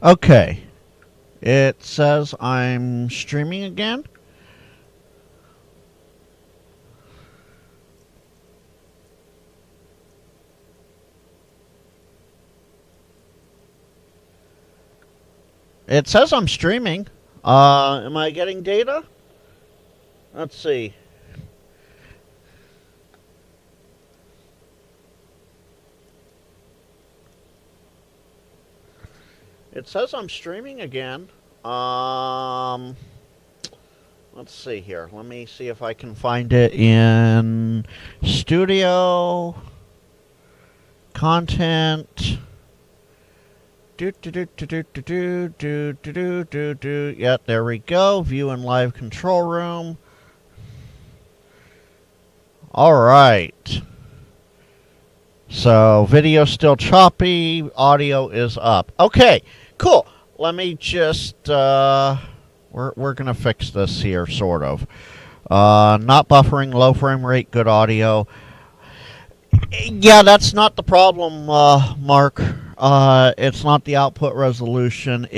Okay. It says I'm streaming again. It says I'm streaming. Am I getting data? Let's see. It says I'm streaming again. Let's see here. Let me see if I can find it in studio content. Do do do do do do do do do do do. Yeah, there we go. View in live control room. All right. So video still choppy. Audio is up. Okay, cool. Let me just. We're gonna fix this here, sort of. Not buffering, low frame rate, good audio. Yeah, that's not the problem, Mark. It's not the output resolution.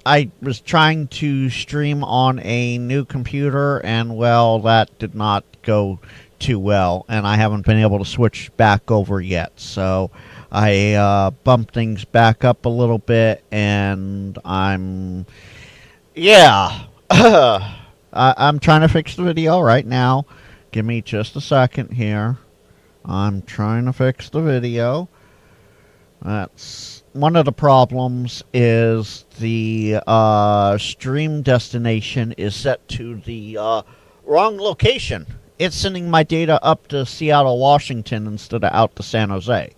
I was trying to stream on a new computer, and well, that did not go too well, and I haven't been able to switch back over yet. So I bumped things back up a little bit, and yeah. I'm trying to fix the video right now. Give me just a second here. I'm trying to fix the video. That's one of the problems is the stream destination is set to the wrong location. It's sending my data up to Seattle, Washington instead of out to San Jose.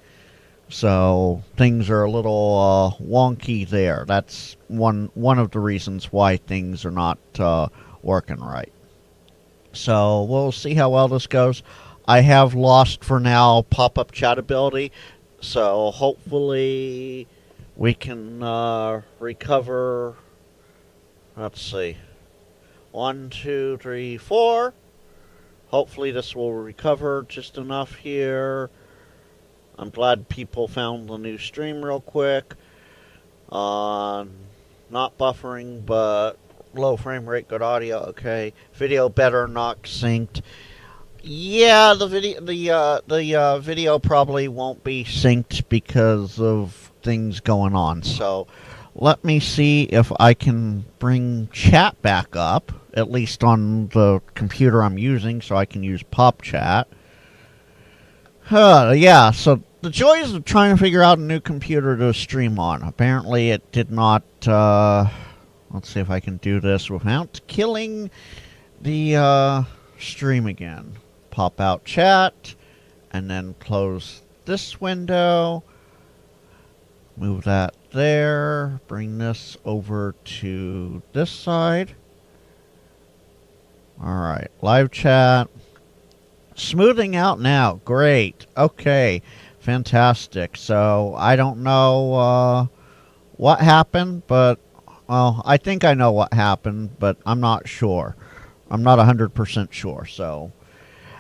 So things are a little wonky there. That's one of the reasons why things are not working right. So we'll see how well this goes. I have lost for now pop-up chat ability, so hopefully we can recover. Let's see. 1, 2, 3, 4. Hopefully this will recover just enough here. I'm glad people found the new stream real quick. Not buffering, but low frame rate, good audio. Okay, video better, not synced. Yeah, the video probably won't be synced because of things going on. So let me see if I can bring chat back up, at least on the computer I'm using, so I can use Pop Chat. Yeah, so the joys of trying to figure out a new computer to stream on. Apparently it did not, let's see if I can do this without killing the stream again. Pop out chat, and then close this window. Move that there. Bring this over to this side. Alright, live chat. Smoothing out now. Great. Okay. Fantastic. So, I don't know what happened, but, well, I think I know what happened, but I'm not sure. I'm not 100% sure, so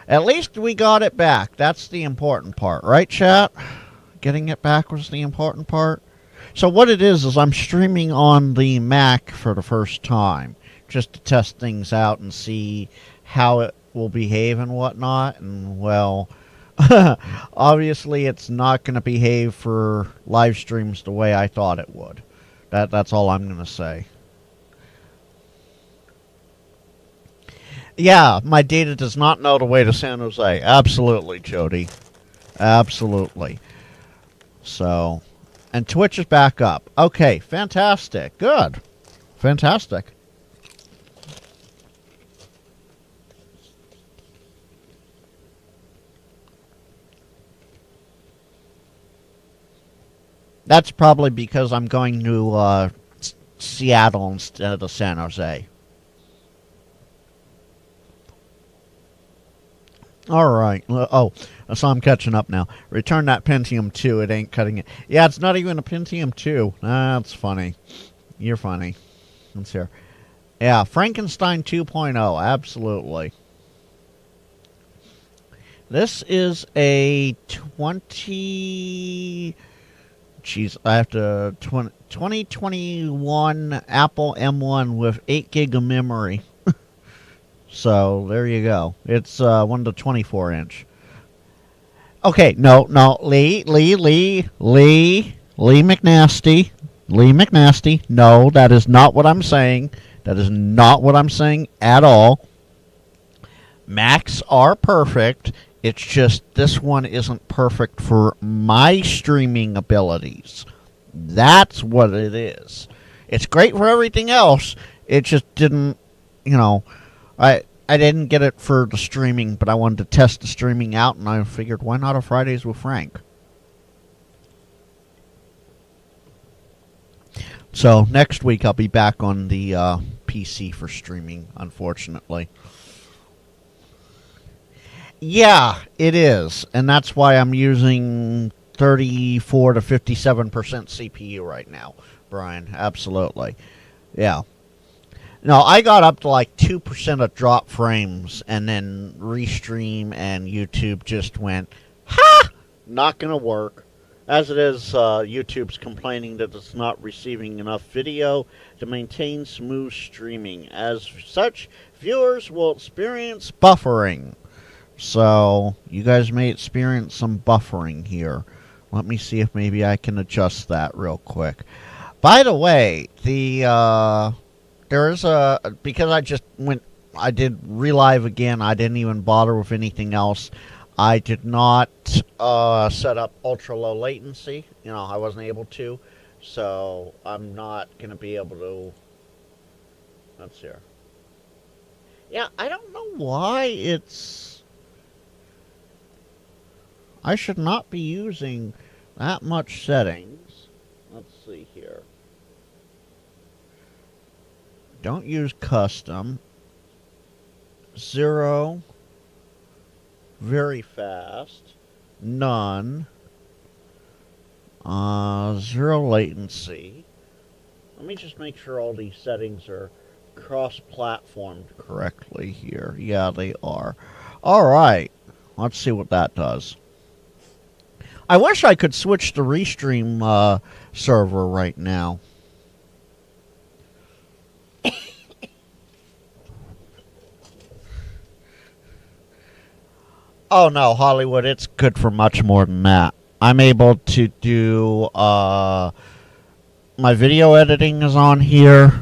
at least we got it back. That's the important part, right, chat? Getting it back was the important part. So what it is I'm streaming on the Mac for the first time, just to test things out and see how it will behave and whatnot. And, well, obviously it's not going to behave for live streams the way I thought it would. That's all I'm going to say. Yeah, my data does not know the way to San Jose. Absolutely, Jody. Absolutely. So, and Twitch is back up. Okay, fantastic. Good. Fantastic. That's probably because I'm going to Seattle instead of San Jose. Alright. Oh, so I'm catching up now. Return that Pentium 2. It ain't cutting it. Yeah, it's not even a Pentium 2. That's funny. You're funny. Let's hear. Yeah, Frankenstein 2.0. Absolutely. This is a 20 geez, I have to 2021 Apple M1 with 8 gig of memory. So there you go. It's 1 to 24 inch. Okay, no, Lee McNasty. Lee McNasty. No, that is not what I'm saying. That is not what I'm saying at all. Macs are perfect. It's just this one isn't perfect for my streaming abilities. That's what it is. It's great for everything else. It just didn't, I didn't get it for the streaming, but I wanted to test the streaming out, and I figured, why not a Fridays with Frank? So next week I'll be back on the PC for streaming, unfortunately. Yeah, it is. And that's why I'm using 34 to 57% CPU right now, Brian. Absolutely. Yeah. No, I got up to like 2% of drop frames, and then Restream and YouTube just went, ha! Not going to work. As it is, YouTube's complaining that it's not receiving enough video to maintain smooth streaming. As such, viewers will experience buffering. So, you guys may experience some buffering here. Let me see if maybe I can adjust that real quick. By the way, there is because I did relive again, I didn't even bother with anything else. I did not set up ultra low latency. I wasn't able to. So, I'm not going to be able to. Let's see here. Yeah, I don't know why it's. I should not be using that much settings. Let's see here. Don't use custom. 0. Very fast. None. 0 latency. Let me just make sure all these settings are cross-platformed correctly here. Yeah, they are. Alright. Let's see what that does. I wish I could switch to Restream server right now. Oh no, Hollywood, it's good for much more than that. I'm able to do my video editing is on here.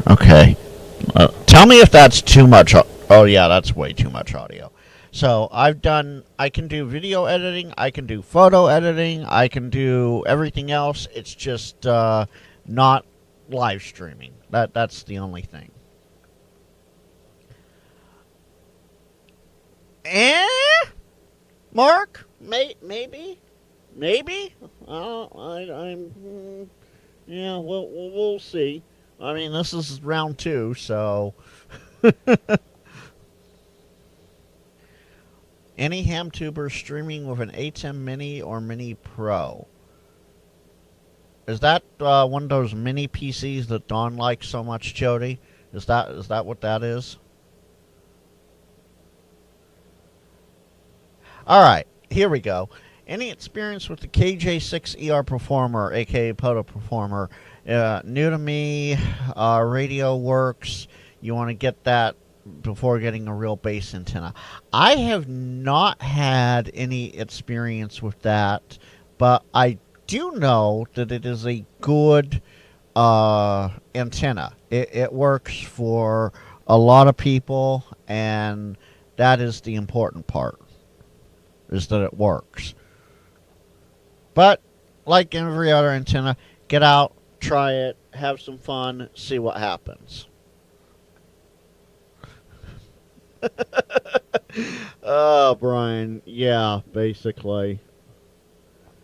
Okay. Tell me if that's too much. Oh yeah, that's way too much audio. So I can do video editing, I can do photo editing, I can do everything else. It's just not live streaming. That's the only thing. Mark? Maybe? Yeah, we'll see. I mean, this is round 2, so. Any HamTuber streaming with an ATEM Mini or Mini Pro? Is that one of those mini PCs that Dawn likes so much, Jody? Is that what that is? Alright, here we go. Any experience with the KJ6ER Performer, aka Poto Performer? New to me, radio works. You want to get that before getting a real bass antenna. I have not had any experience with that, but I do know that it is a good antenna. It works for a lot of people, and that is the important part, is that it works. But, like every other antenna, get out, try it, have some fun, see what happens. Oh, Brian. Yeah, basically.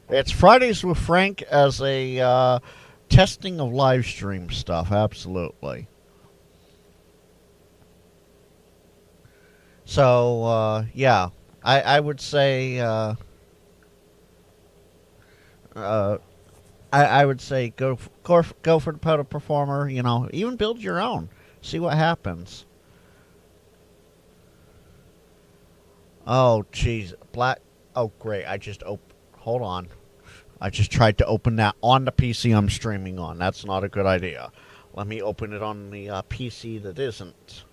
It's Fridays with Frank as a testing of live stream stuff. Absolutely. So, yeah. I would say... I would say go for the Poto Performer. Even build your own. See what happens. Oh, jeez. Oh, great. I just... hold on. I just tried to open that on the PC I'm streaming on. That's not a good idea. Let me open it on the PC that isn't.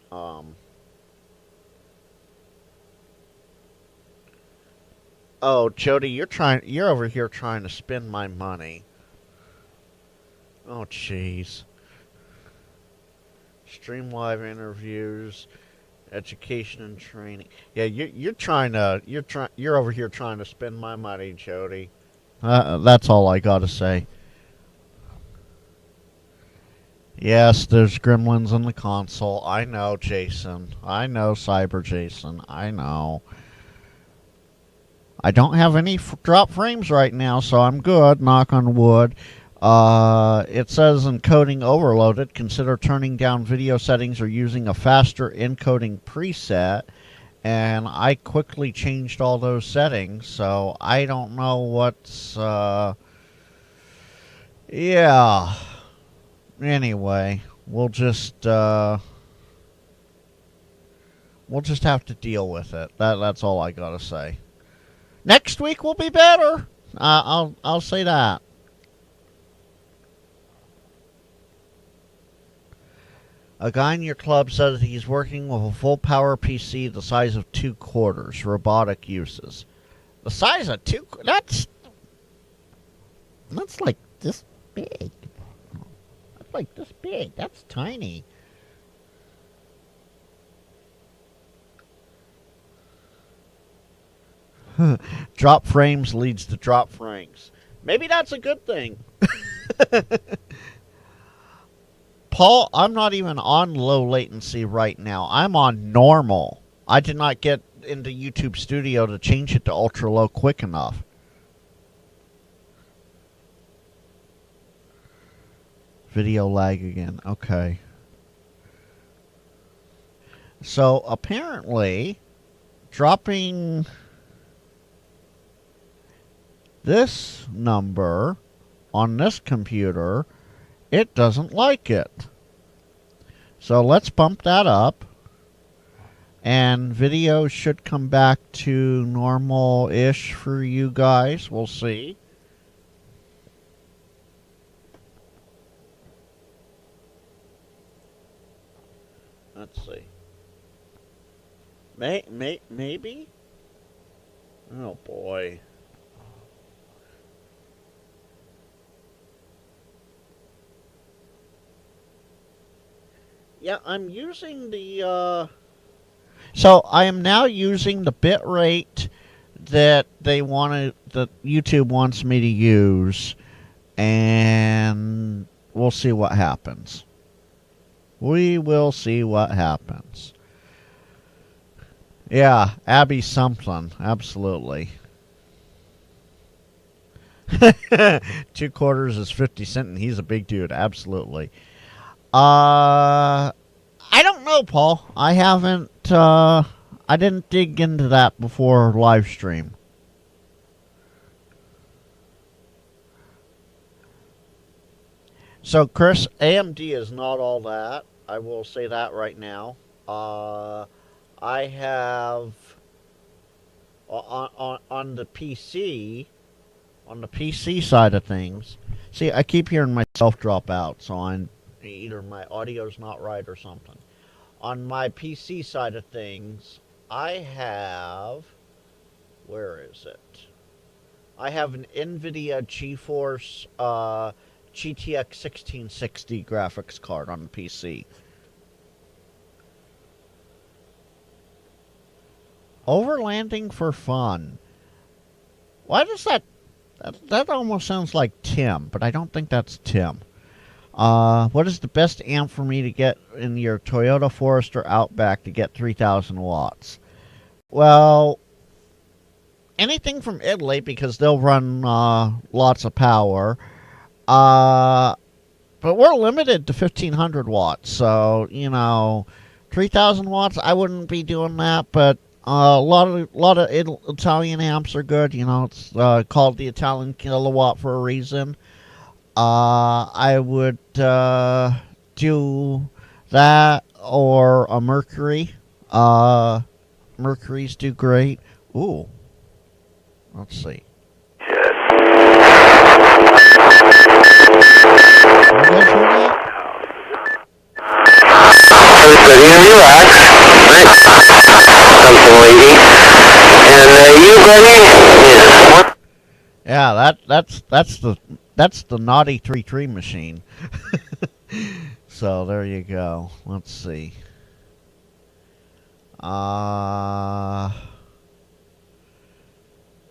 Oh, Jody, you're over here trying to spend my money. Oh, jeez. Stream live interviews, education and training. Yeah, you're over here trying to spend my money, Jody. That's all I gotta say. Yes, there's gremlins on the console. I know, Jason. I know, Cyber Jason. I know. I don't have any drop frames right now, so I'm good. Knock on wood. It says encoding overloaded. Consider turning down video settings or using a faster encoding preset. And I quickly changed all those settings, so I don't know what's... yeah. Anyway, we'll just have to deal with it. That's all I gotta say. Next week will be better. I'll say that. A guy in your club says he's working with a full power PC the size of 2 quarters. Robotic uses. The size of 2... That's like this big. That's like this big. That's tiny. Drop frames leads to drop frames. Maybe that's a good thing. Paul, I'm not even on low latency right now. I'm on normal. I did not get into YouTube Studio to change it to ultra low quick enough. Video lag again. Okay. So apparently, dropping this number on this computer, it doesn't like it. So let's bump that up. And video should come back to normal-ish for you guys. We'll see. Let's see. Maybe? Oh, boy. Yeah, I'm using the, So I am now using the bit rate that that YouTube wants me to use, and we'll see what happens. We will see what happens. Yeah, Abby something, absolutely. 2 quarters is 50 cents, and he's a big dude, absolutely. I don't know, Paul. I haven't, I didn't dig into that before live stream. So, Chris, AMD is not all that. I will say that right now. I have, on the PC, on the PC side of things, see, I keep hearing myself drop out, so either my audio's not right or something. On my PC side of things, I have... Where is it? I have an NVIDIA GeForce GTX 1660 graphics card on the PC. Overlanding for fun. Why does that almost sounds like Tim, but I don't think that's Tim. What is the best amp for me to get in your Toyota Forester Outback to get 3,000 watts? Well, anything from Italy, because they'll run lots of power. But we're limited to 1,500 watts, so, 3,000 watts, I wouldn't be doing that, but a lot of Italian amps are good. It's called the Italian kilowatt for a reason. I would do that or a Mercury. Mercuries do great. Ooh. Let's see. You guys hear that? Everybody relax. Something, lady. And you, buddy, is one. Yeah, that's the naughty 3-3 machine. So there you go. Let's see.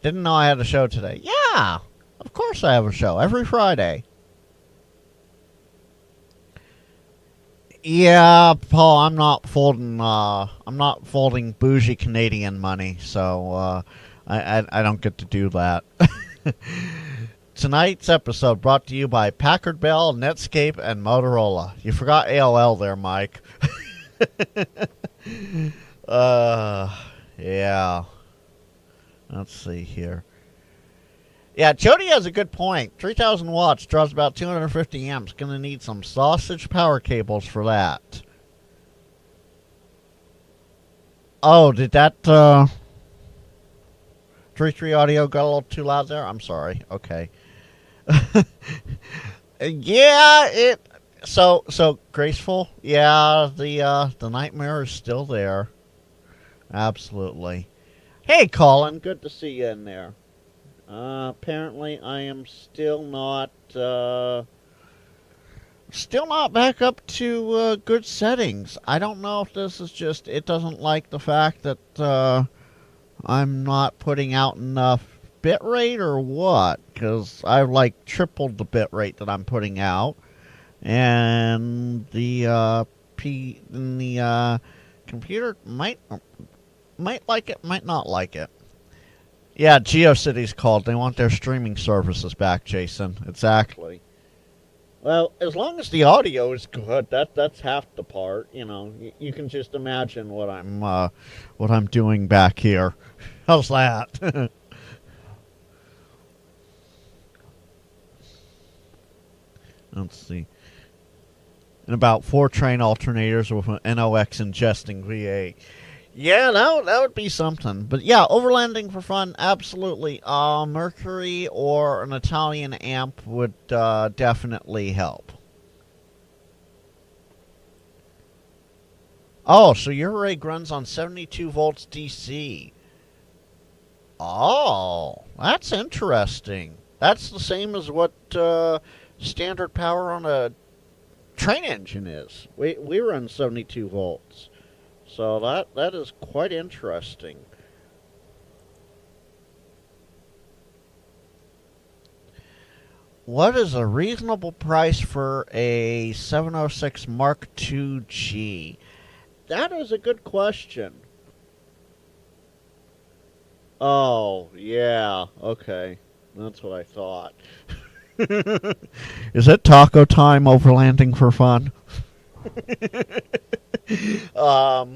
Didn't know I had a show today. Yeah, of course I have a show every Friday. Yeah, Paul, I'm not folding bougie Canadian money, so I don't get to do that. Tonight's episode brought to you by Packard Bell, Netscape, and Motorola. You forgot AOL there, Mike. Yeah. Let's see here. Yeah, Jody has a good point. 3,000 watts draws about 250 amps. Gonna need some sausage power cables for that. Oh, did that 3.3 audio got a little too loud there? I'm sorry. Okay. Yeah, so graceful. Yeah, the nightmare is still there. Absolutely. Hey, Colin, good to see you in there. Apparently, I am still not back up to good settings. I don't know if this is just it doesn't like the fact that I'm not putting out enough bitrate or what, because I've like tripled the bitrate that I'm putting out, and the computer might like it, might not like it. Yeah, GeoCities called. They want their streaming services back, Jason. Exactly. Well, as long as the audio is good, that's half the part. You know, you can just imagine what I'm doing back here. How's that? Let's see. And about 4 train alternators with an NOx ingesting V8. Yeah, that would be something. But yeah, overlanding for fun, absolutely. Mercury or an Italian amp would definitely help. Oh, so your rig runs on 72 volts DC. Oh, that's interesting. That's the same as what standard power on a train engine is. We run 72 volts. So that is quite interesting. What is a reasonable price for a 706 Mark II-G? That is a good question. Oh, yeah. Okay. That's what I thought. Is it taco time overlanding for fun? A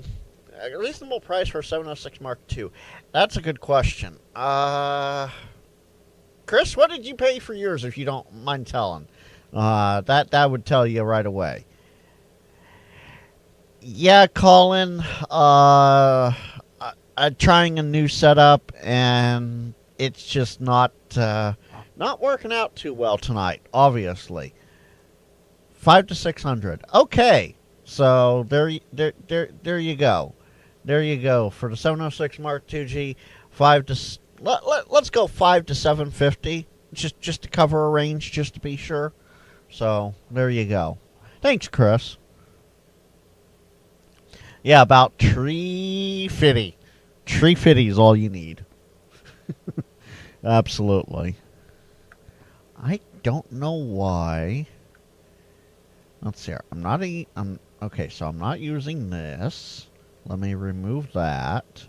reasonable price for a 706 Mark II. That's a good question. Chris, what did you pay for yours, if you don't mind telling? That would tell you right away. Yeah, Colin. I'm trying a new setup, and it's just not working out too well tonight. Obviously, 500 to 600. Okay. So there you go. There you go for the 706 Mark II-G. Let's go 5 to 750, just to cover a range, just to be sure. So there you go. Thanks, Chris. Yeah, about 350. 350 is all you need. Absolutely. I don't know why. Let's see. Okay, so I'm not using this. Let me remove that.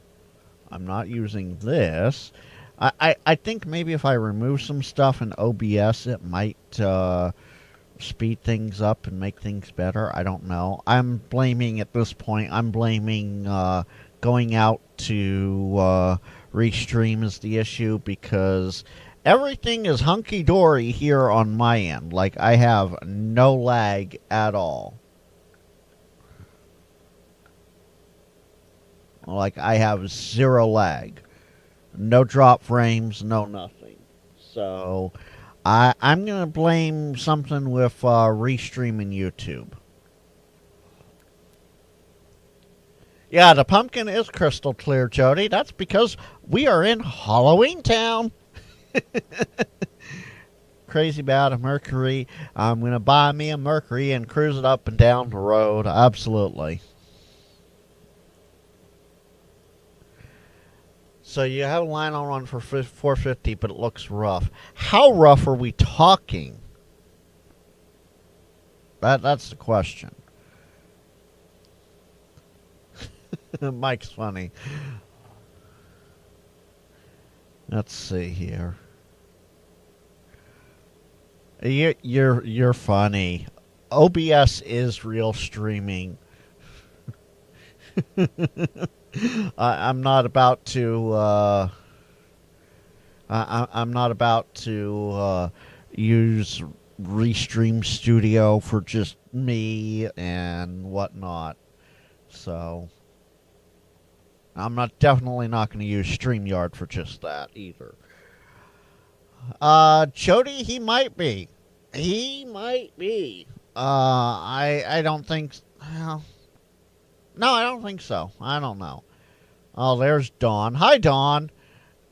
I'm not using this. I think maybe if I remove some stuff in OBS, it might speed things up and make things better. I don't know. I'm blaming, at this point, going out to restream is the issue, because everything is hunky-dory here on my end. Like, I have no lag at all. Like, I have 0 lag. No drop frames, no nothing. So, I'm going to blame something with restreaming YouTube. Yeah, the pumpkin is crystal clear, Jody. That's because we are in Halloween Town. Crazy about a Mercury. I'm going to buy me a Mercury and cruise it up and down the road. Absolutely. So you have a line on run for 450, but it looks rough. How rough are we talking? That's the question. Mike's funny. Let's see here. You're funny. OBS is real streaming. I'm not about to. I'm not about to use Restream Studio for just me and whatnot. So I'm definitely not going to use StreamYard for just that either. Jody, he might be. He might be. I don't think. Well, no, I don't think so. I don't know. Oh, there's Dawn. Hi, Dawn.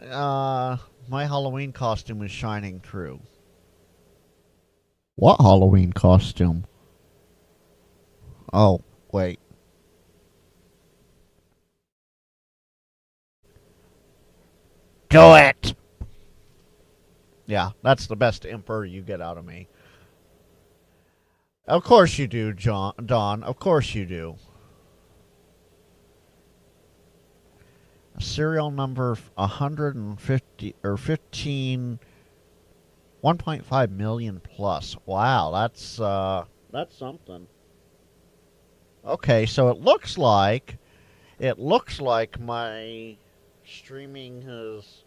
My Halloween costume is shining through. What Halloween costume? Oh, wait. Do it! Yeah, that's the best emperor you get out of me. Of course you do, Dawn. Of course you do. Serial number 150 or 15, 1.5 million plus. Wow, that's something. Okay, so it looks like my streaming has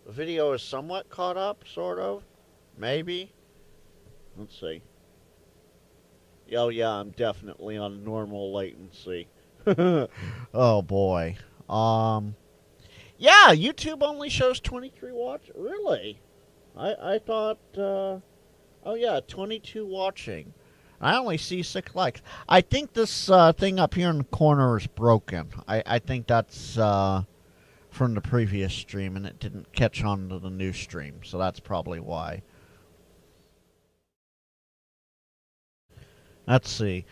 the video is somewhat caught up, sort of, maybe. Let's see. Oh yeah, I'm definitely on normal latency. Oh boy. Yeah, YouTube only shows 23 watch. Really? I thought. Oh yeah, 22 watching. I only see 6 likes. I think this thing up here in the corner is broken. I think that's from the previous stream, and it didn't catch on to the new stream, so that's probably why. Let's see.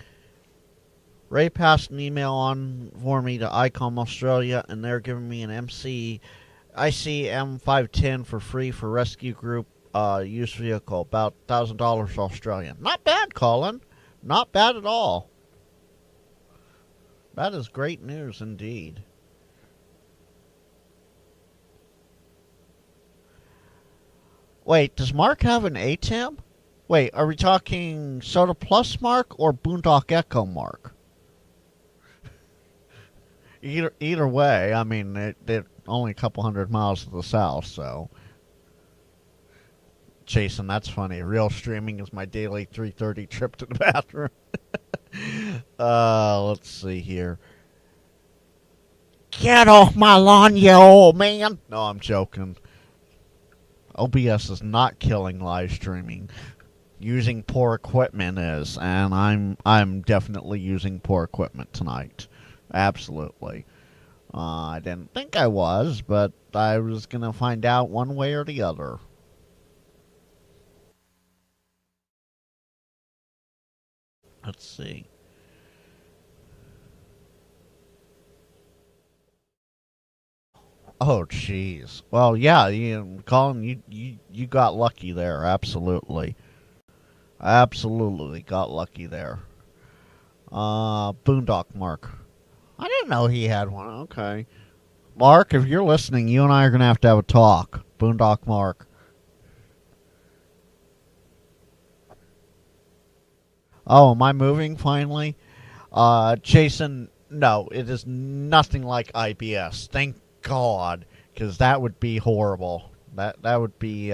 Ray passed an email on for me to ICOM Australia, and they're giving me an ICM510 for free for rescue group used vehicle, about $1,000 Australian. Not bad, Colin. Not bad at all. That is great news indeed. Wait, does Mark have an ATEM? Wait, are we talking Soda Plus Mark or Boondock Echo Mark? Either way, I mean, they're only a couple hundred miles to the south, so. Jason, that's funny. Real streaming is my daily 3:30 trip to the bathroom. Let's see here. Get off my lawn, you old man! No, I'm joking. OBS is not killing live streaming. Using poor equipment is, and I'm definitely using poor equipment tonight. Absolutely. I didn't think I was, but I was going to find out one way or the other. Let's see. Oh, jeez. Well, yeah, Colin, you got lucky there. Absolutely. Absolutely got lucky there. Boondock Mark. I didn't know he had one. Okay. Mark, if you're listening, you and I are going to have a talk. Boondock Mark. Oh, am I moving finally? Jason, no, it is nothing like IBS. Thank God, because that would be horrible. That would be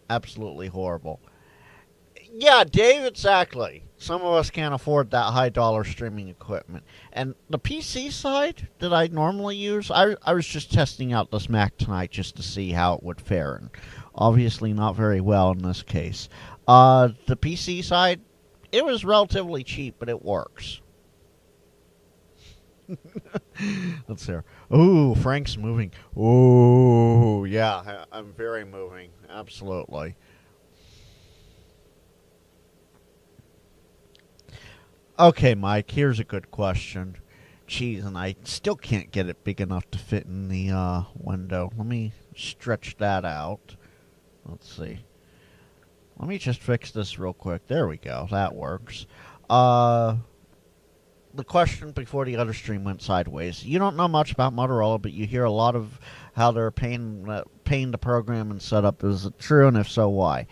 absolutely horrible. Yeah, Dave, exactly. Some of us can't afford that high dollar streaming equipment. And the PC side that I normally use, I was just testing out this Mac tonight just to see how it would fare. And obviously not very well in this case. The PC side, it was relatively cheap, but it works. Let's hear. Ooh, Frank's moving. Ooh, yeah, I'm very moving. Absolutely. Okay, Mike, here's a good question. Jeez, and I still can't get it big enough to fit in the window. Let me stretch that out. Let's see. Let me just fix this real quick. There we go. That works. Uh, the question before the other stream went sideways. You don't know much about Motorola, but you hear a lot of how they're paying to program and set up. Is it true, and if so, why?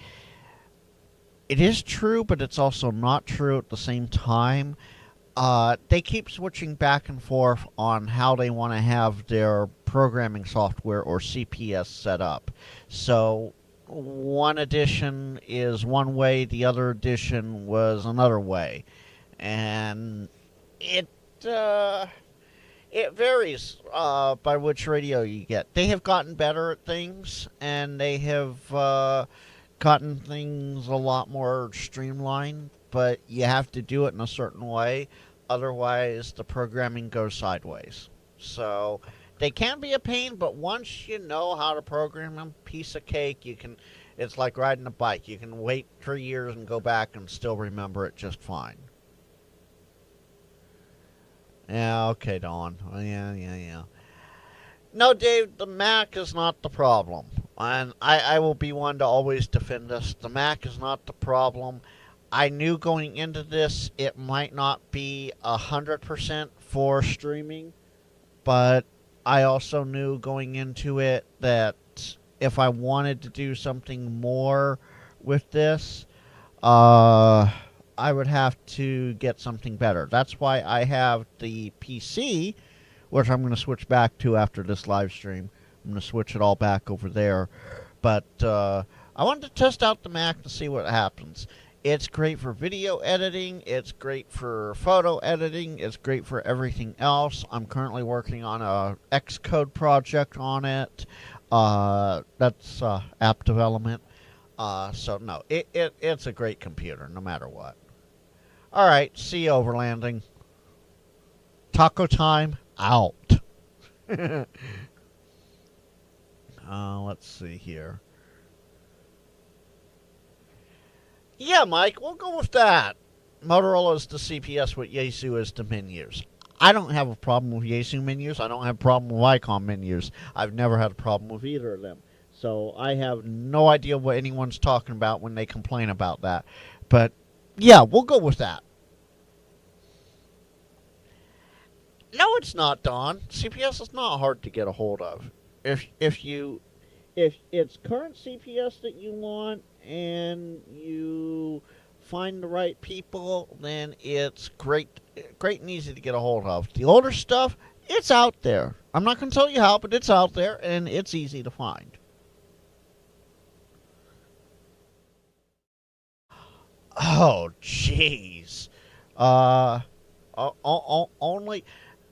It is true, but it's also not true at the same time. They keep switching back and forth on how they want to have their programming software or CPS set up. So one edition is one way, the other edition was another way, and it varies by which radio you get. They have gotten better at things, and they have gotten things a lot more streamlined, but you have to do it in a certain way. Otherwise, the programming goes sideways. So they can be a pain, but once you know how to program them, piece of cake. You can. It's like riding a bike. You can wait 3 years and go back and still remember it just fine. Yeah, okay, Dawn. Yeah. No, Dave, the Mac is not the problem. And I will be one to always defend this. The Mac is not the problem. I knew going into this it might not be 100% for streaming, but I also knew going into it that if I wanted to do something more with this, I would have to get something better. That's why I have the PC, which I'm going to switch back to after this live stream. I'm going to switch it all back over there. But I wanted to test out the Mac to see what happens. It's great for video editing. It's great for photo editing. It's great for everything else. I'm currently working on a Xcode project on it. That's app development. So, no, it's a great computer no matter what. All right, see you overlanding. Taco time out. Let's see here. Yeah, Mike, we'll go with that. Motorola is the CPS, what Yaesu is to menus. I don't have a problem with Yaesu menus. I don't have a problem with Icon menus. I've never had a problem with either of them. So I have no idea what anyone's talking about when they complain about that. But, yeah, we'll go with that. No, it's not, Don. CPS is not hard to get a hold of. If it's current CPS that you want and you find the right people, then it's great and easy to get a hold of. The older stuff, it's out there. I'm not going to tell you how, but it's out there and it's easy to find. Oh, jeez. Only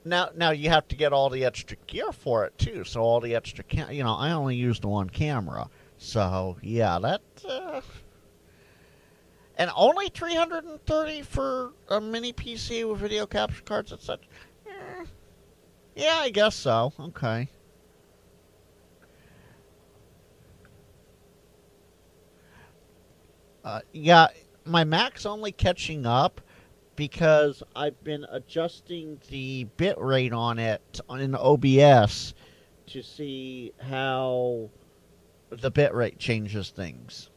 now you have to get all the extra gear for it too. So all the extra I only use the one camera. So yeah, that and only 330 for a mini PC with video capture cards, etc. Yeah, I guess so. Okay. Yeah, my Mac's only catching up because I've been adjusting the bit rate on it in OBS to see how the bit rate changes things.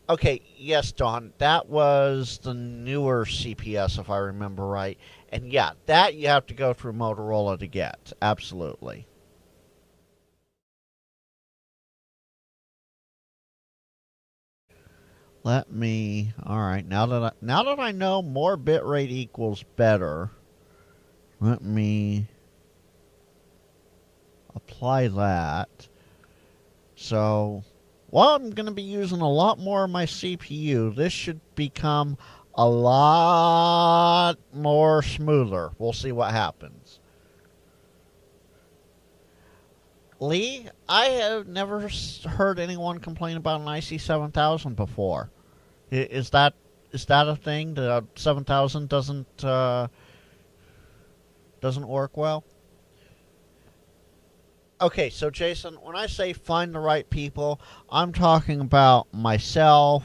Okay, yes, Don, that was the newer CPS, if I remember right. And yeah, that you have to go through Motorola to get. Absolutely. Let me. All right, now that I know more bitrate equals better, let me apply that. So Well, I'm going to be using a lot more of my CPU. This should become a lot more smoother. We'll see what happens. Lee, I have never heard anyone complain about an IC7000 before. Is that a thing? The 7000 doesn't work well? Okay, so Jason, when I say find the right people, I'm talking about myself,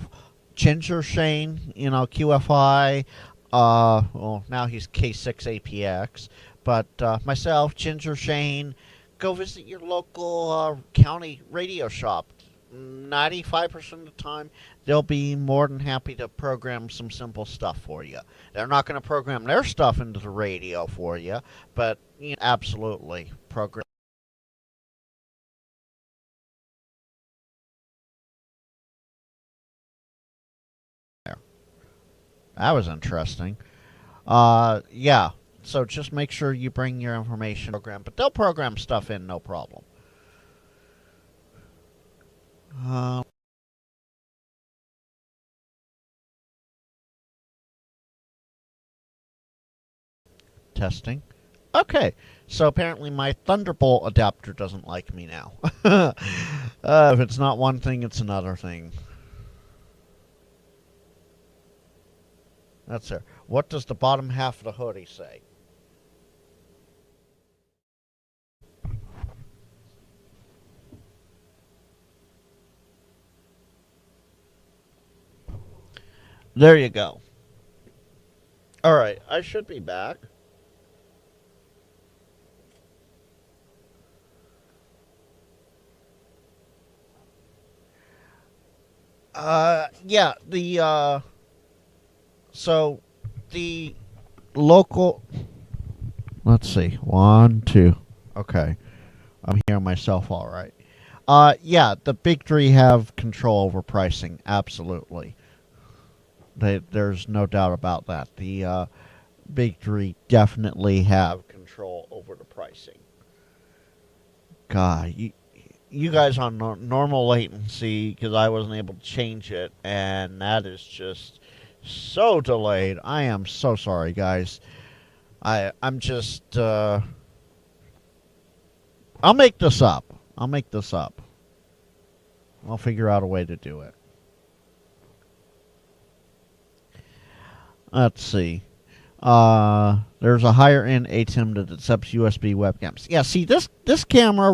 Ginger Shane, QFI. Well, now he's K6APX, but myself, Ginger Shane. Go visit your local county radio shop. 95% of the time, they'll be more than happy to program some simple stuff for you. They're not going to program their stuff into the radio for you, but absolutely program. That was interesting. Yeah. So just make sure you bring your information program, but they'll program stuff in, no problem. Testing. Okay. So apparently my Thunderbolt adapter doesn't like me now. If it's not one thing, it's another thing. That's it. What does the bottom half of the hoodie say? There you go. Alright, I should be back. Yeah, so, the local... Let's see. 1, 2. Okay. I'm hearing myself all right. Yeah, the big three have control over pricing. Absolutely. There's no doubt about that. The big three definitely have control over the pricing. God, you guys on normal latency, because I wasn't able to change it, and that is just so delayed. I am so sorry, guys. I'm just I'll make this up. I'll figure out a way to do it. Let's see. There's a higher end ATEM that accepts USB webcams. Yeah, see this camera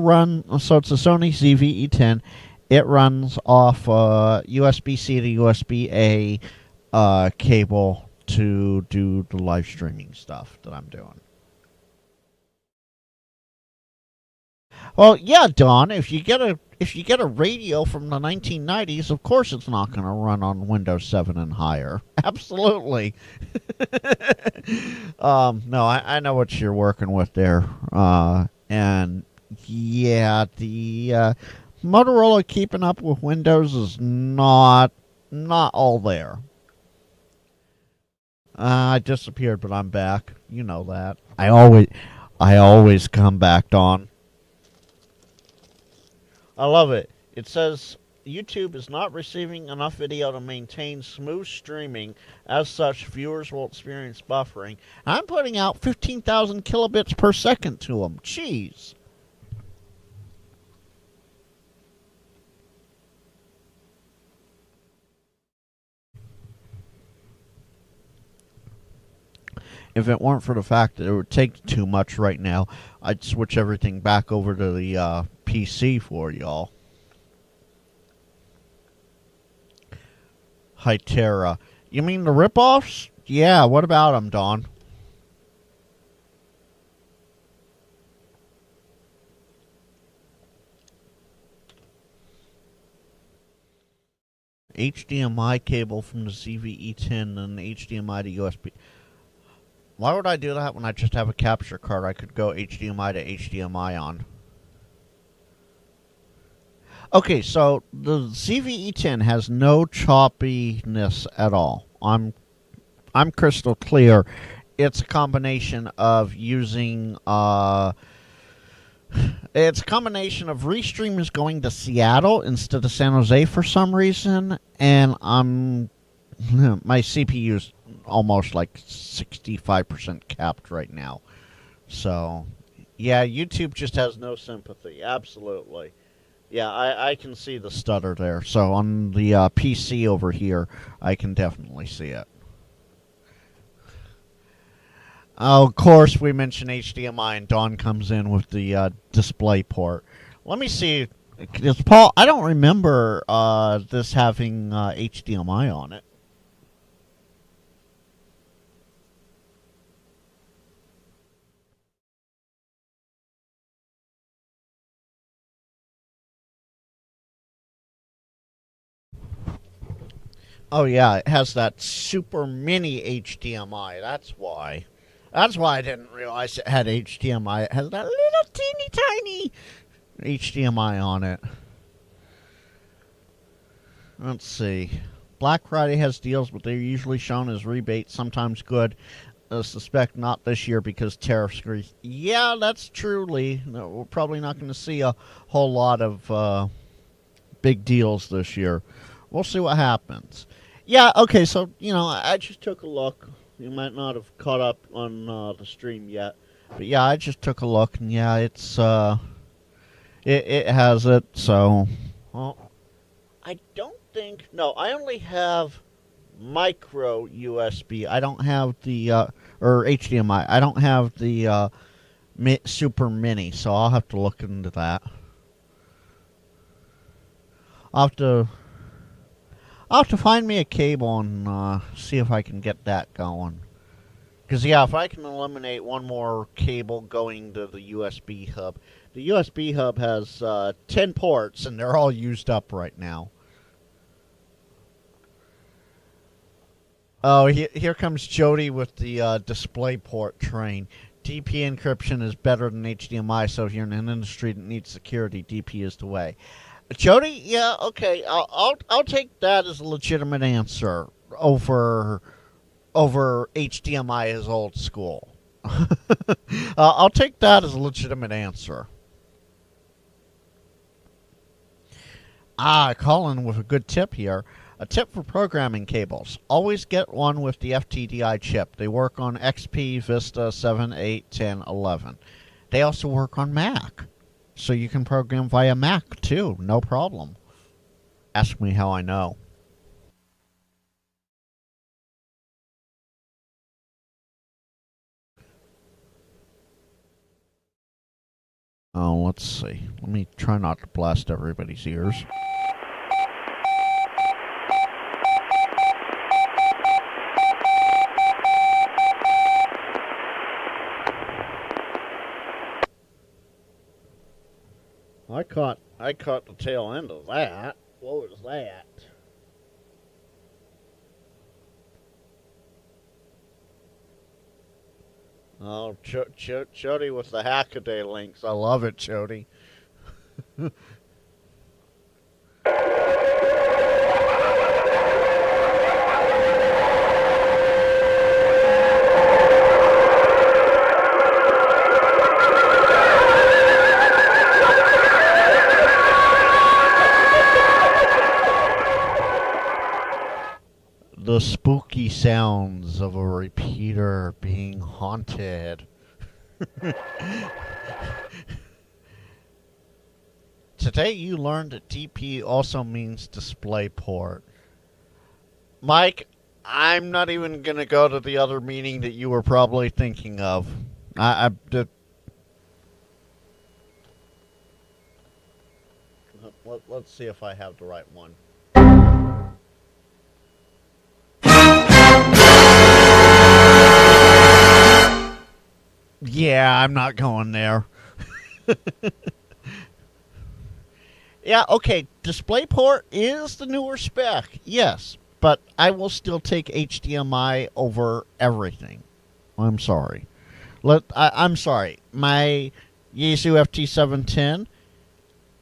so it's a Sony ZV-E10. It runs off USB-C to USB-A cable to do the live streaming stuff that I'm doing. Well, yeah, Don. If you get a radio from the 1990s, of course it's not going to run on Windows 7 and higher. Absolutely. No, I know what you're working with there. And yeah, the Motorola keeping up with Windows is not all there. I disappeared, but I'm back. You know that. I always come back, Don. I love it. It says YouTube is not receiving enough video to maintain smooth streaming. As such, viewers will experience buffering. I'm putting out 15,000 kilobits per second to them. Jeez. If it weren't for the fact that it would take too much right now, I'd switch everything back over to the PC for y'all. Hytera. You mean the ripoffs? Yeah, what about them, Don? HDMI cable from the ZV-E10 and HDMI to USB. Why would I do that when I just have a capture card I could go HDMI to HDMI on? Okay, so the ZV-E10 has no choppiness at all. I'm crystal clear. It's a combination of using It's a combination of Restream is going to Seattle instead of San Jose for some reason, and my CPU is almost like 65% capped right now. So, yeah, YouTube just has no sympathy. Absolutely. Yeah, I can see the stutter there. So on the PC over here, I can definitely see it. Of course, we mentioned HDMI, and Dawn comes in with the display port. Let me see. Paul, I don't remember this having HDMI on it. Oh, yeah, it has that super mini HDMI. That's why. That's why I didn't realize it had HDMI. It has that little teeny tiny HDMI on it. Let's see. Black Friday has deals, but they're usually shown as rebates, sometimes good. I suspect not this year because tariffs. Yeah, that's true, Lee. No, we're probably not going to see a whole lot of big deals this year. We'll see what happens. Yeah, okay, so, I just took a look. You might not have caught up on the stream yet. But, yeah, I just took a look, and, yeah, it's, it has it, so, well, I don't think, no, I only have micro USB. I don't have the, or HDMI. I don't have the, super mini, so I'll have to look into that. I'll have to find me a cable and see if I can get that going. Because, yeah, if I can eliminate one more cable going to the USB hub. The USB hub has 10 ports, and they're all used up right now. Oh, here comes Jody with the DisplayPort train. DP encryption is better than HDMI, so if you're in an industry that needs security, DP is the way. Jody, yeah, okay, I'll take that as a legitimate answer over HDMI as old school. I'll take that as a legitimate answer. Colin with a good tip here. A tip for programming cables. Always get one with the FTDI chip. They work on XP, Vista, 7, 8, 10, 11. They also work on Mac. So you can program via Mac, too. No problem. Ask me how I know. Oh, let's see. Let me try not to blast everybody's ears. I caught the tail end of that. What was that? Oh, Chody with the Hackaday links. I love it, Chody. The spooky sounds of a repeater being haunted. Today you learned that DP also means DisplayPort. Mike, I'm not even going to go to the other meaning that you were probably thinking of. Let's see if I have the right one. Yeah, I'm not going there. Yeah, okay, DisplayPort is the newer spec, yes, but I will still take HDMI over everything. I'm sorry. I'm sorry. My Yaesu FT710,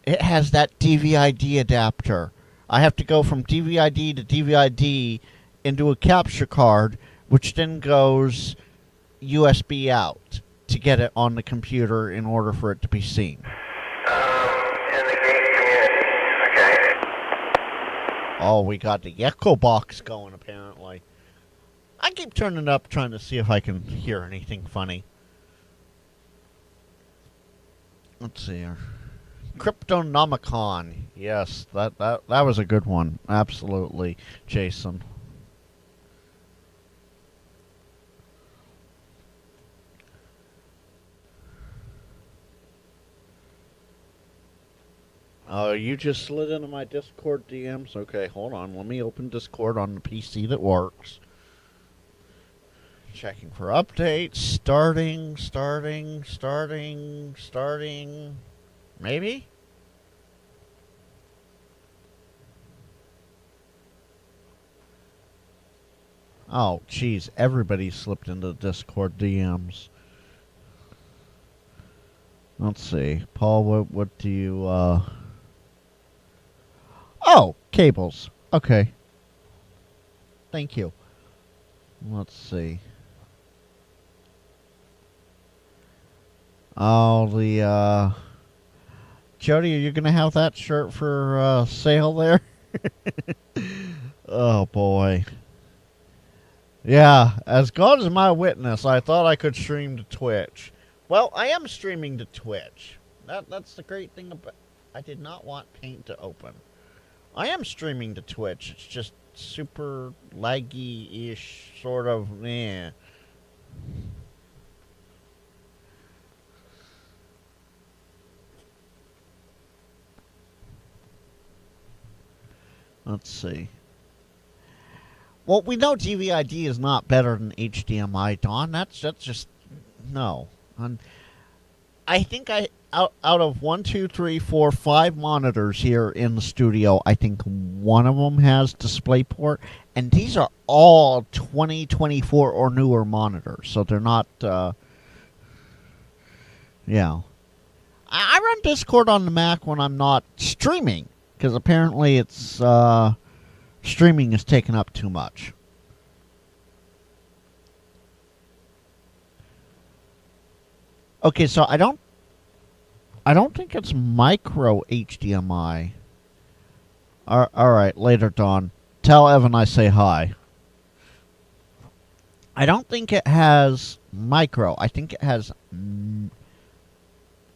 it has that DVI-D adapter. I have to go from DVI-D to DVI-D into a capture card, which then goes USB out. to get it on the computer in order for it to be seen? In the gate community. Okay. Oh, we got the echo box going, apparently. I keep turning it up trying to see if I can hear anything funny. Let's see here. Cryptonomicon. Yes, that was a good one. Absolutely, Jason. Oh, you just slid into my Discord DMs? Okay, hold on. Let me open Discord on the PC that works. Checking for updates. Starting. Maybe? Oh, jeez. Everybody slipped into Discord DMs. Let's see. Paul, what do you, Oh, cables. Okay. Thank you. Let's see. Oh, the, Jody, are you going to have that shirt for, sale there? Oh, boy. Yeah, as God is my witness, I thought I could stream to Twitch. Well, I am streaming to Twitch. That's the great thing about... I did not want Paint to open. I am streaming to Twitch. It's just super laggy-ish, sort of, eh. Let's see. Well, we know GVID is not better than HDMI, Don. That's just... No. I think out of 1, 2, 3, 4, 5 monitors here in the studio, I think one of them has DisplayPort, and these are all 2024 or newer monitors, so they're not. Yeah, I run Discord on the Mac when I'm not streaming because apparently it's streaming is taking up too much. Okay, so I don't think it's micro HDMI. All right, later, Dawn. Tell Evan I say hi. I don't think it has micro. I think it has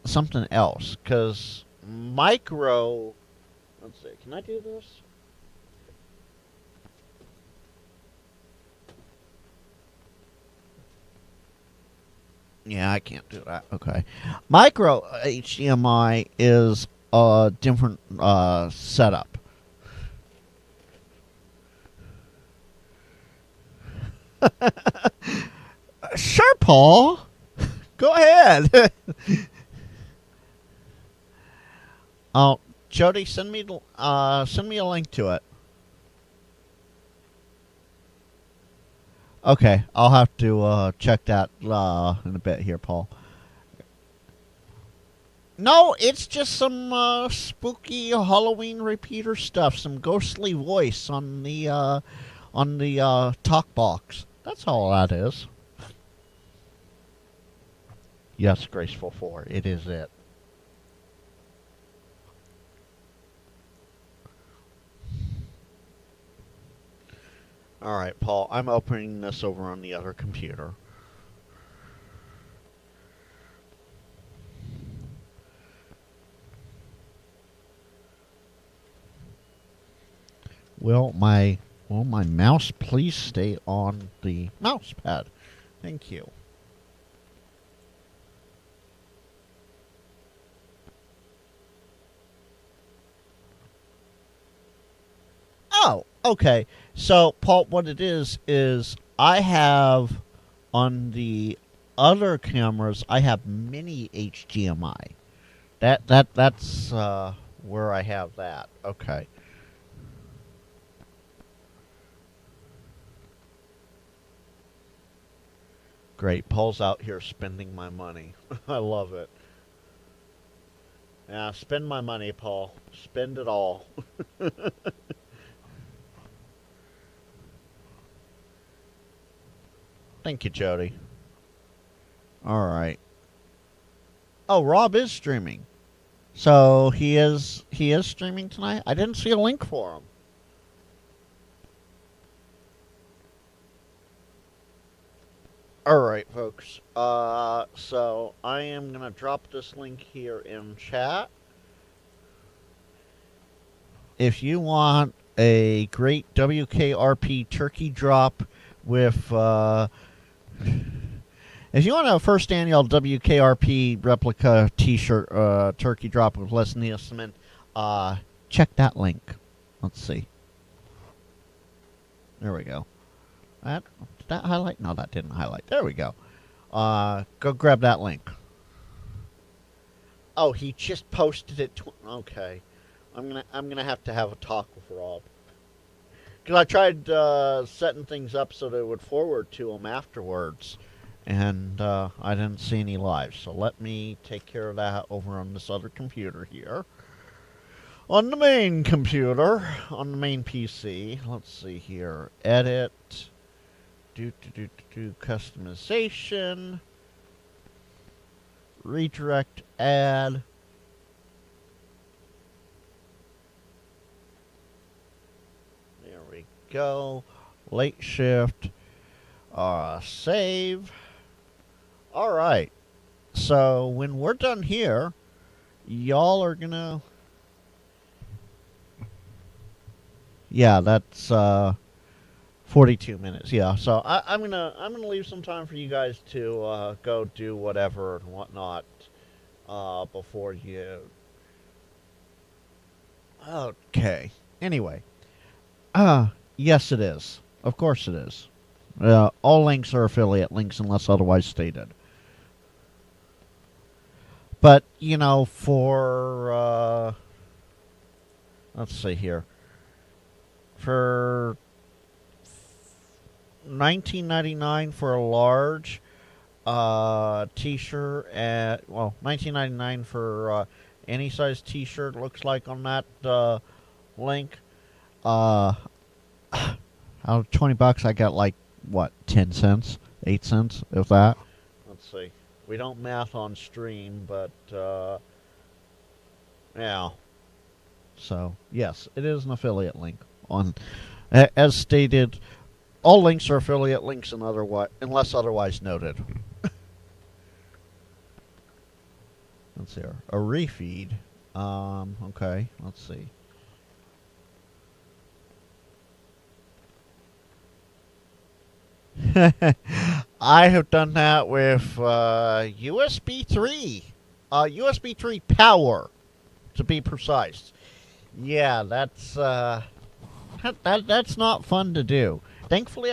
something else. Because micro... Let's see. Can I do this? Yeah, I can't do that. Okay. Micro HDMI is a different setup. Sure, Paul. Go ahead. Oh, Jody, send me a link to it. Okay, I'll have to check that in a bit here, Paul. No, it's just some spooky Halloween repeater stuff, some ghostly voice on the talk box. That's all that is. Yes, Graceful 4, it is it. All right, Paul, I'm opening this over on the other computer. Will my mouse please stay on the mouse pad? Thank you. Oh, okay. So, Paul, what it is I have on the other cameras, I have mini HDMI. That's where I have that. Okay. Great. Paul's out here spending my money. I love it. Yeah, spend my money, Paul. Spend it all. Thank you, Jody. All right. Oh, Rob is streaming. So he is streaming tonight. I didn't see a link for him. All right, folks. So I am gonna drop this link here in chat. If you want a great WKRP turkey drop with, if you want a first annual WKRP replica T-shirt turkey drop with Les Nielsen, check that link. Let's see. There we go. Did that highlight? No, that didn't highlight. There we go. Go grab that link. Oh, he just posted it. Okay, I'm gonna have to have a talk with Rob because I tried setting things up so that it would forward to him afterwards, and I didn't see any live. So let me take care of that over on this other computer here. On the main computer, on the main PC. Let's see here. Edit. Do customization, redirect ad. There we go. Late shift. Save. All right. So when we're done here, y'all are gonna. Yeah, that's 42 minutes. Yeah, so I'm gonna leave some time for you guys to go do whatever and whatnot before you. Okay. Anyway, yes, it is. Of course, it is. All links are affiliate links unless otherwise stated. But you know, for let's see here, for $19.99 for a large T-shirt, at $19.99 for any size T-shirt. Looks like on that link. Out of $20, I got like what, 10 cents, 8 cents, if that. Let's see. We don't math on stream, but yeah. So yes, it is an affiliate link. On as stated. All links are affiliate links unless otherwise noted. Let's see here. A refeed. Okay, let's see. I have done that with USB 3. USB 3 power, to be precise. Yeah, that's not fun to do. Thankfully,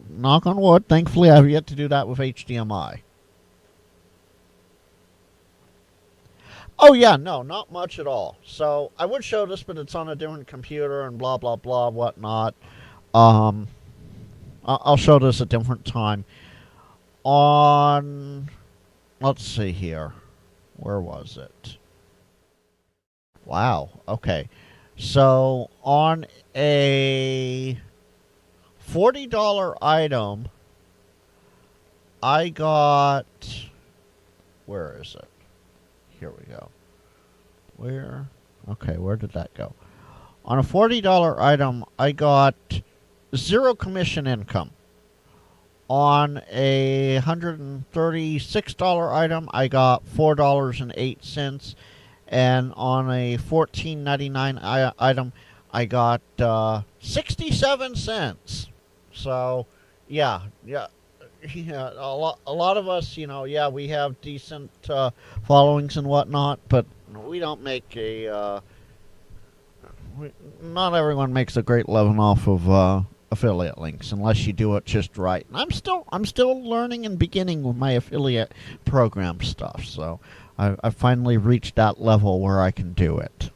knock on wood, thankfully I've yet to do that with HDMI. Oh yeah, no, not much at all. So, I would show this, but it's on a different computer and blah, blah, blah, whatnot. I'll show this a different time. Let's see here. Where was it? Wow, okay. So, on a $40 item, I got. Where is it? Here we go. Where? Okay, where did that go? On a $40 item, I got 0 commission income. On a $136 item, I got $4.08. And on a $14.99 item, I got 67 cents. So, yeah. A lot of us, we have decent followings and whatnot, but we don't make not everyone makes a great living off of affiliate links unless you do it just right. And I'm still learning and beginning with my affiliate program stuff. So, I've finally reached that level where I can do it.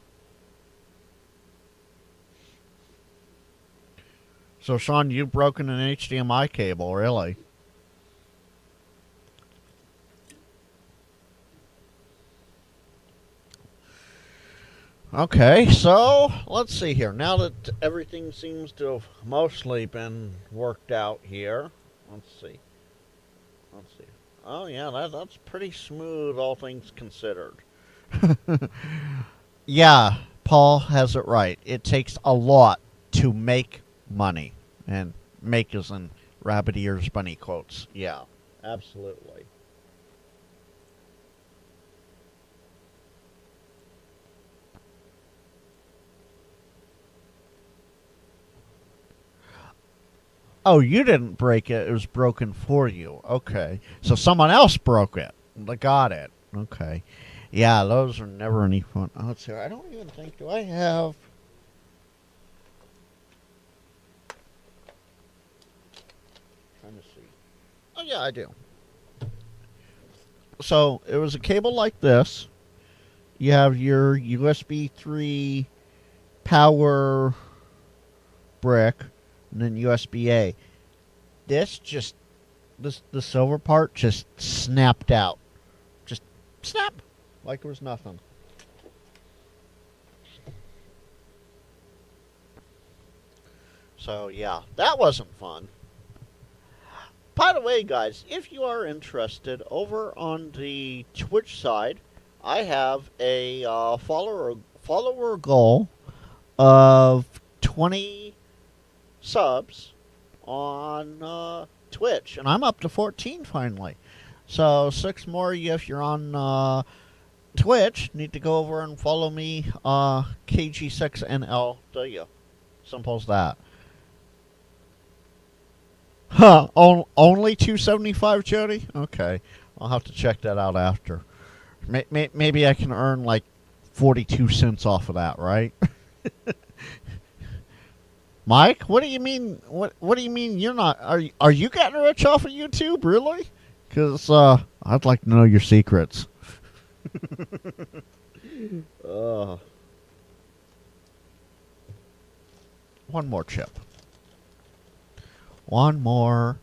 So, Sean, you've broken an HDMI cable, really? Okay, so let's see here. Now that everything seems to have mostly been worked out here, let's see. Oh yeah, that's pretty smooth, all things considered. Yeah, Paul has it right. It takes a lot to make money, and make is in rabbit ears bunny quotes. Yeah, absolutely. Oh, you didn't break it. It was broken for you. Okay. So someone else broke it. Got it. Okay. Yeah, those are never any fun. Oh, let's see. I don't even think. Do I have. Trying to see. Oh, yeah, I do. So it was a cable like this. You have your USB 3 power brick, and then USB A. This just. The silver part just snapped out. Just snap. Like there was nothing. So, yeah, that wasn't fun. By the way, guys, if you are interested, over on the Twitch side, I have a follower goal of 20 subs on Twitch, and I'm up to 14 finally. So 6 more if you're on Twitch. Need to go over and follow me, KG6NLW. Simple as that. Huh, only 275, Jody? Okay, I'll have to check that out after. Maybe I can earn like 42 cents off of that, right? Mike, what do you mean? What do you mean you're not? Are you getting rich off of YouTube, really? Because I'd like to know your secrets. uh, One more chip. One more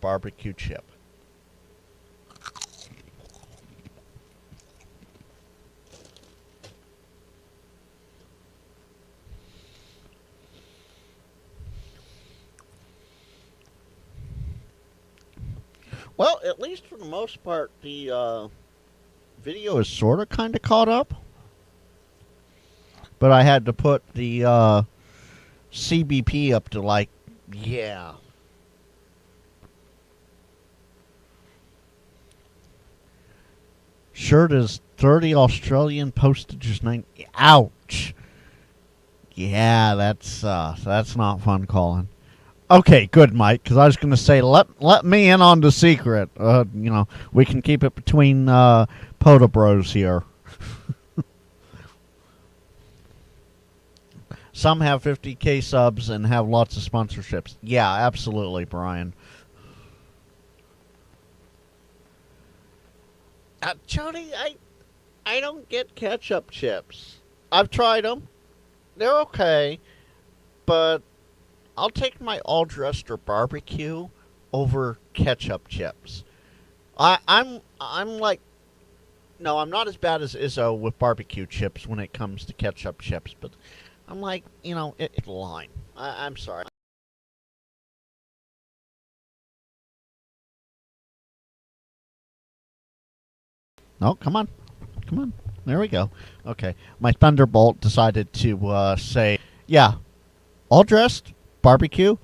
barbecue chip. Well, at least for the most part, the video is sort of kind of caught up. But I had to put the CBP up to like, yeah. Shirt is 30 Australian postage is 90. Ouch. Yeah, that's not fun, Colin. Okay, good, Mike. Because I was going to say, let me in on the secret. We can keep it between Poda Bros here. Some have 50K subs and have lots of sponsorships. Yeah, absolutely, Brian. Jody, I don't get ketchup chips. I've tried them. They're okay, but I'll take my all dressed or barbecue over ketchup chips. I'm like, no, I'm not as bad as Izzo with barbecue chips when it comes to ketchup chips, but I'm like, it's a line. I'm sorry. Oh, come on. Come on. There we go. Okay. My Thunderbolt decided to say, yeah, all dressed, barbecue,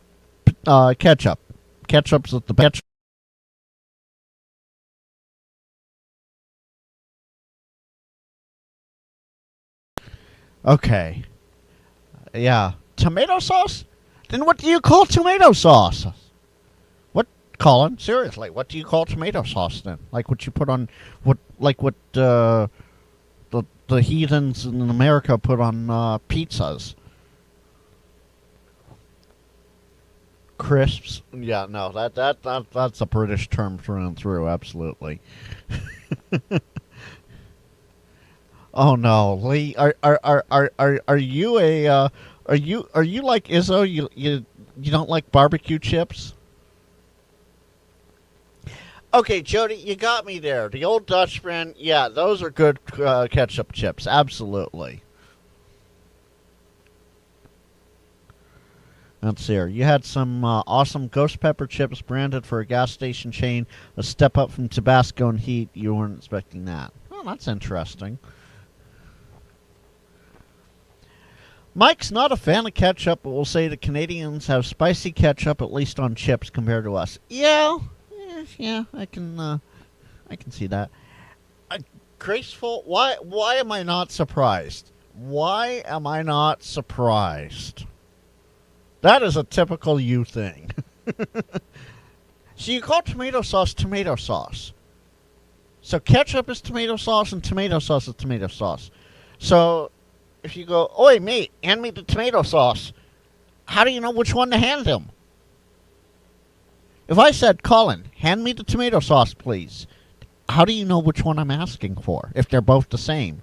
ketchup. Ketchup's the best. Okay. Yeah. Tomato sauce? Then what do you call tomato sauce? What, Colin? Seriously, what do you call tomato sauce then? Like what you put on, what the heathens in America put on pizzas? Crisps? Yeah, no, that's a British term through and through. Absolutely. Oh no, Lee, are you a are you like Izzo? You don't like barbecue chips? Okay, Jody, you got me there. The old Dutchman, yeah, those are good ketchup chips. Absolutely. Let's see here. You had some awesome ghost pepper chips branded for a gas station chain. A step up from Tabasco and heat. You weren't expecting that. Well, that's interesting. Mike's not a fan of ketchup, but will say the Canadians have spicy ketchup, at least on chips, compared to us. Yeah, I can see that. Graceful. Why am I not surprised? Why am I not surprised? That is a typical you thing. So you call tomato sauce. So ketchup is tomato sauce and tomato sauce is tomato sauce. So if you go, oi, mate, hand me the tomato sauce, how do you know which one to hand him? If I said, Colin, hand me the tomato sauce, please, how do you know which one I'm asking for if they're both the same?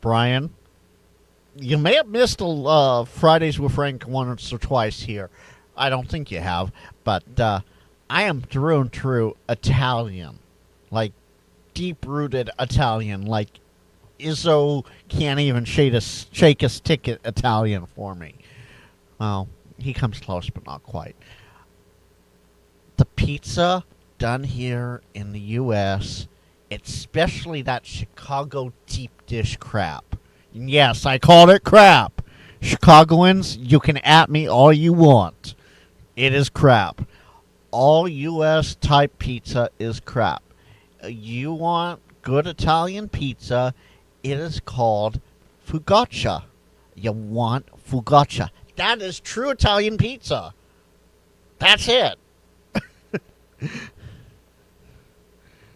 Brian, you may have missed a Fridays with Frank once or twice here. I don't think you have, but I am through and through Italian. Like, deep-rooted Italian. Like, Izzo can't even shake a stick at Italian for me. Well, he comes close, but not quite. The pizza done here in the U.S., especially that Chicago deep dish crap. Yes, I called it crap. Chicagoans, you can at me all you want. It is crap. All U.S. type pizza is crap. You want good Italian pizza, it is called focaccia. You want focaccia. That is true Italian pizza. That's it.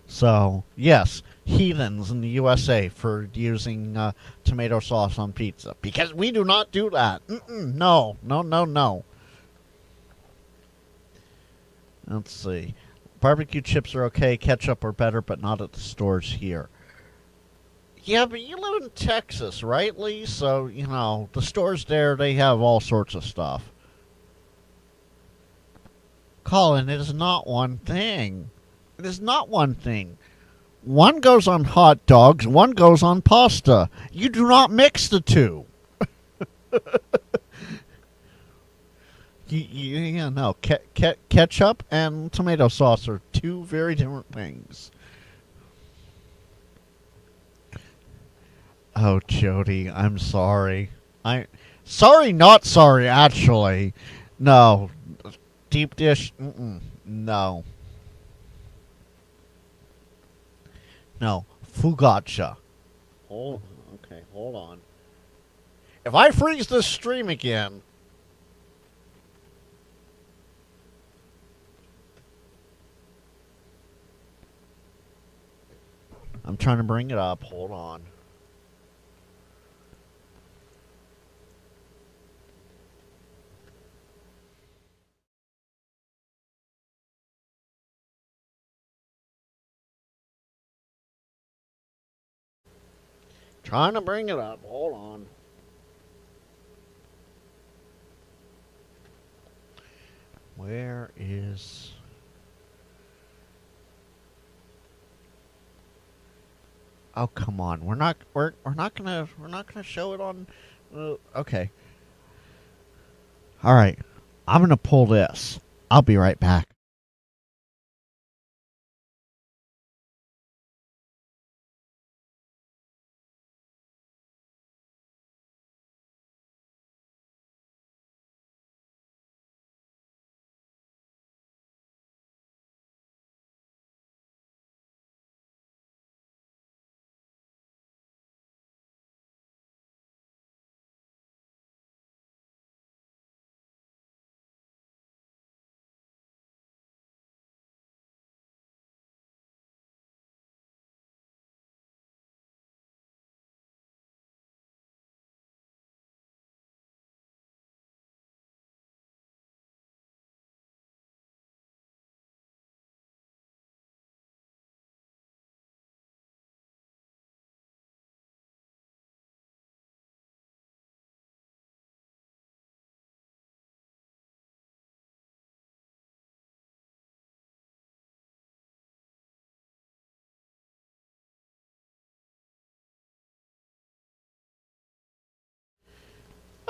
So, yes, heathens in the USA for using tomato sauce on pizza. Because we do not do that. No. Let's see. Barbecue chips are okay. Ketchup are better, but not at the stores here. Yeah, but you live in Texas, right, Lee? So, the stores there, they have all sorts of stuff. Colin, it is not one thing. It is not one thing. One goes on hot dogs, one goes on pasta. You do not mix the two. No. Ketchup and tomato sauce are two very different things. Oh, Jody, I'm sorry. Sorry, not sorry, actually. No. Deep dish, no. No. Focaccia. Hold on. If I freeze this stream again... I'm trying to bring it up. Hold on. Trying to bring it up. Hold on. Where is... Oh, come on. We're not gonna show it on... okay. Alright. I'm gonna pull this. I'll be right back.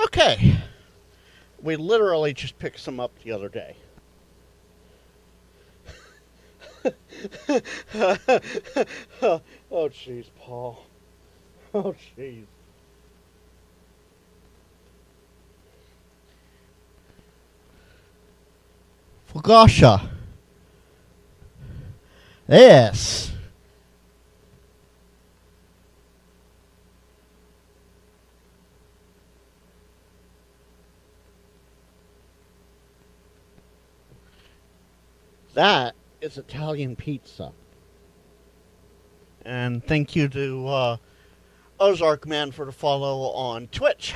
Okay. We literally just picked some up the other day. Oh, jeez, Paul. Oh, jeez. Fugasha. Yes. That is Italian pizza. And thank you to Ozark Man for the follow on Twitch.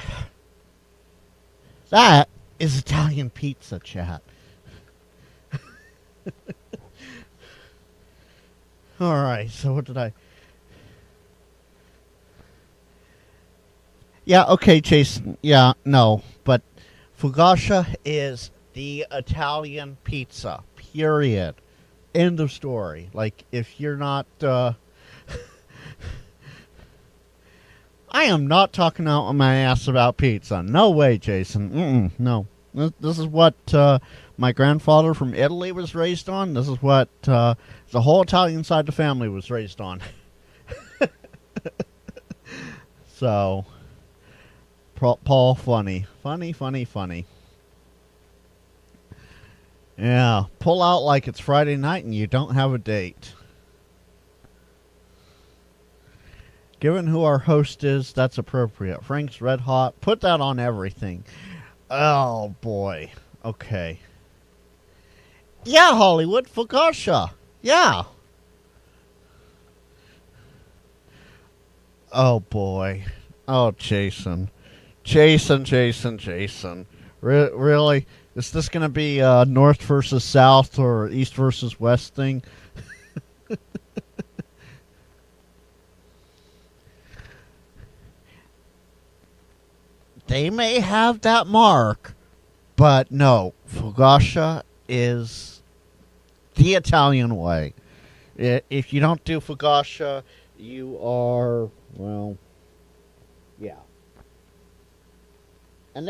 That is Italian pizza, chat. Alright, so what did I... Yeah, okay, Jason. Yeah, no. But Fugasha is the Italian pizza. Period. End of story. Like, if you're not... I am not talking out on my ass about pizza. No way, Jason. No. This is what my grandfather from Italy was raised on. This is what the whole Italian side of the family was raised on. So, Paul, funny. Funny. Yeah, pull out like it's Friday night and you don't have a date. Given who our host is, that's appropriate. Frank's Red Hot. Put that on everything. Oh, boy. Okay. Yeah, Hollywood. Fugasha. Yeah. Oh, boy. Oh, Jason. Jason. Really? Is this going to be a North versus South or East versus West thing? They may have that mark, but no, Fugasha is the Italian way. If you don't do Fugasha, you are, well, yeah. And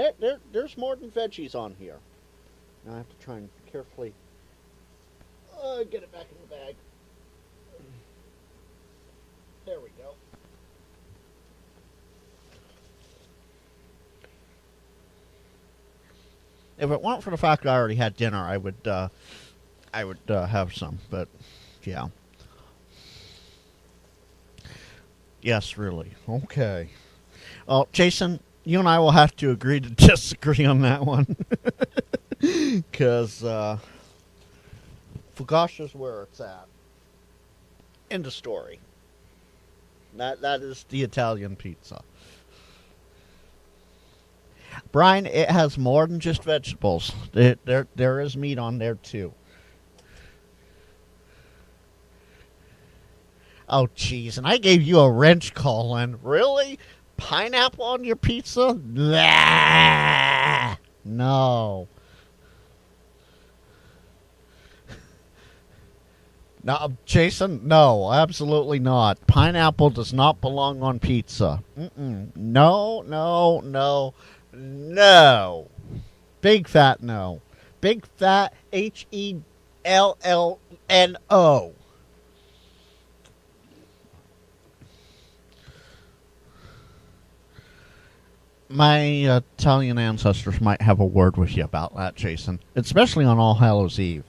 there's more than veggies on here. Now I have to try and carefully get it back in the bag. There we go. If it weren't for the fact that I already had dinner, I would have some. But yeah. Yes, really. Okay. Well, Jason, you and I will have to agree to disagree on that one. Because Fugasha's where it's at. End of story. That is the Italian pizza. Brian, it has more than just vegetables. There is meat on there, too. Oh, jeez, and I gave you a wrench, Colin. Really? Pineapple on your pizza? Blah! No. No, Jason, no, absolutely not. Pineapple does not belong on pizza. No. Big fat no. Big fat HELLNO. My Italian ancestors might have a word with you about that, Jason. Especially on All Hallows Eve.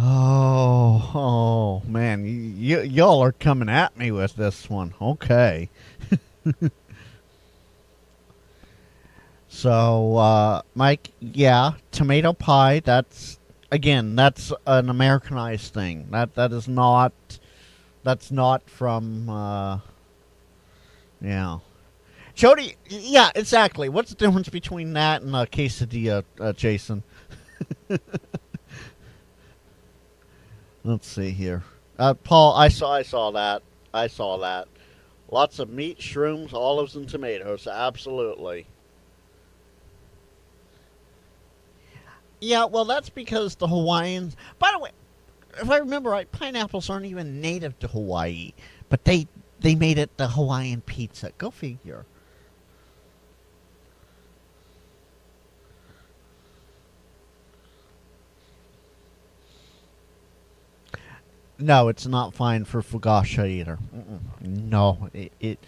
Oh, man. Y'all are coming at me with this one. Okay. So, Mike, yeah, tomato pie, that's an Americanized thing. That's not from, yeah. Jody, yeah, exactly. What's the difference between that and a quesadilla, Jason? Let's see here. Paul, I saw that. Lots of meat, shrooms, olives, and tomatoes. Absolutely. Yeah, well, that's because the Hawaiians... By the way, if I remember right, pineapples aren't even native to Hawaii. But they made it the Hawaiian pizza. Go figure. No, it's not fine for focaccia either. No, it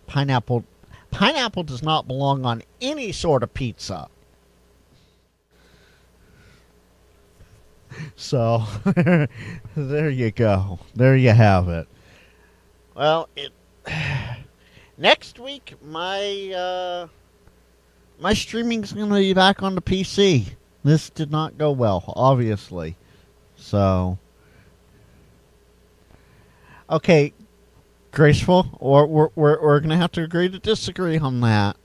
pineapple pineapple does not belong on any sort of pizza. So there you go. There you have it. Well, it next week my streaming's going to be back on the PC. This did not go well, obviously. So okay, Graceful, or we're going to have to agree to disagree on that.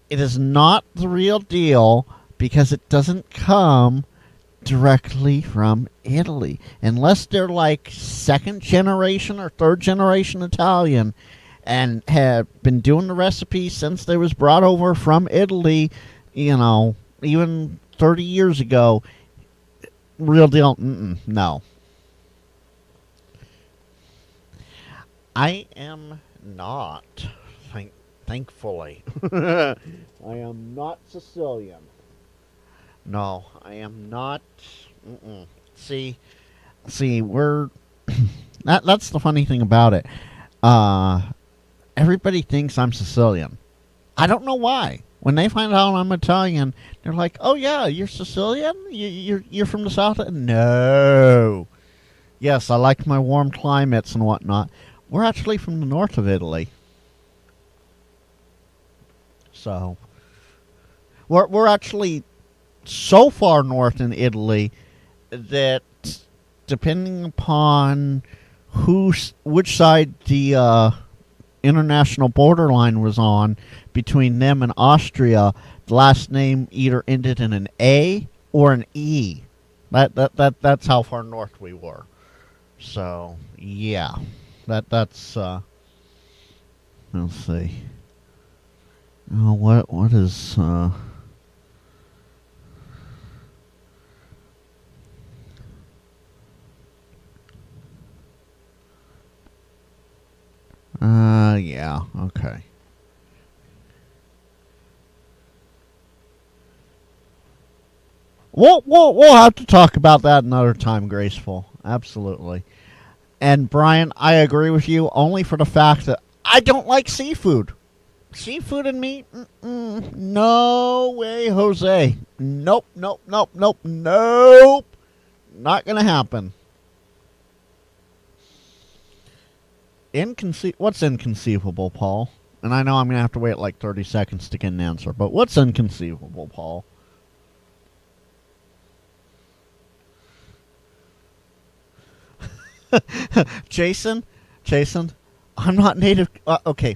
It is not the real deal because it doesn't come directly from Italy. Unless they're like second generation or third generation Italian and have been doing the recipe since they was brought over from Italy, even 30 years ago. Real deal, no. I am not, thankfully. I am not Sicilian. No, I am not. See, we're that's the funny thing about it. Everybody thinks I'm Sicilian. I don't know why. When they find out I'm Italian, they're like, "Oh yeah, you're Sicilian? You're from the south?" No. Yes, I like my warm climates and whatnot. We're actually from the north of Italy. So we're actually so far north in Italy that depending upon which side the international borderline was on between them and Austria, the last name either ended in an A or an E. That's how far north we were. So yeah, that's let's see. Oh, what is yeah, okay. We'll have to talk about that another time, Graceful. Absolutely. And Brian, I agree with you only for the fact that I don't like seafood. Seafood and meat? No way, Jose. Nope. Not gonna happen. What's inconceivable, Paul? And I know I'm gonna have to wait like 30 seconds to get an answer, but what's inconceivable, Paul? Jason, I'm not native. Okay,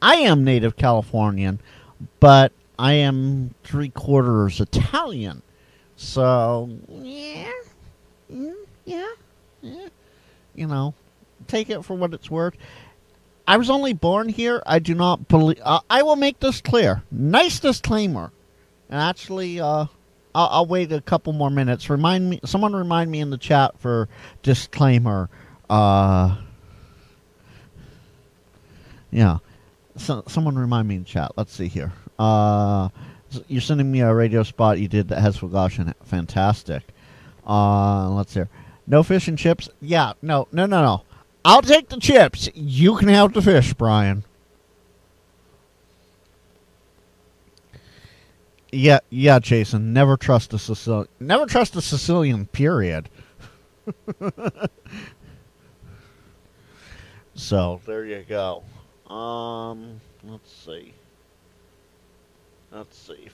I am native Californian, but I am 3/4 Italian. So yeah, yeah. Take it for what it's worth. I was only born here. I do not believe. I will make this clear. Nice disclaimer. And actually, I'll wait a couple more minutes. Someone remind me in the chat for disclaimer. Yeah. Someone remind me in chat. Let's see here. You're sending me a radio spot you did that has Fugoshin. Fantastic. Let's see here. No fish and chips? Yeah. No. I'll take the chips. You can have the fish, Brian. Yeah, Jason. Never trust a Sicilian. Never trust a Sicilian, period. So, there you go. Let's see.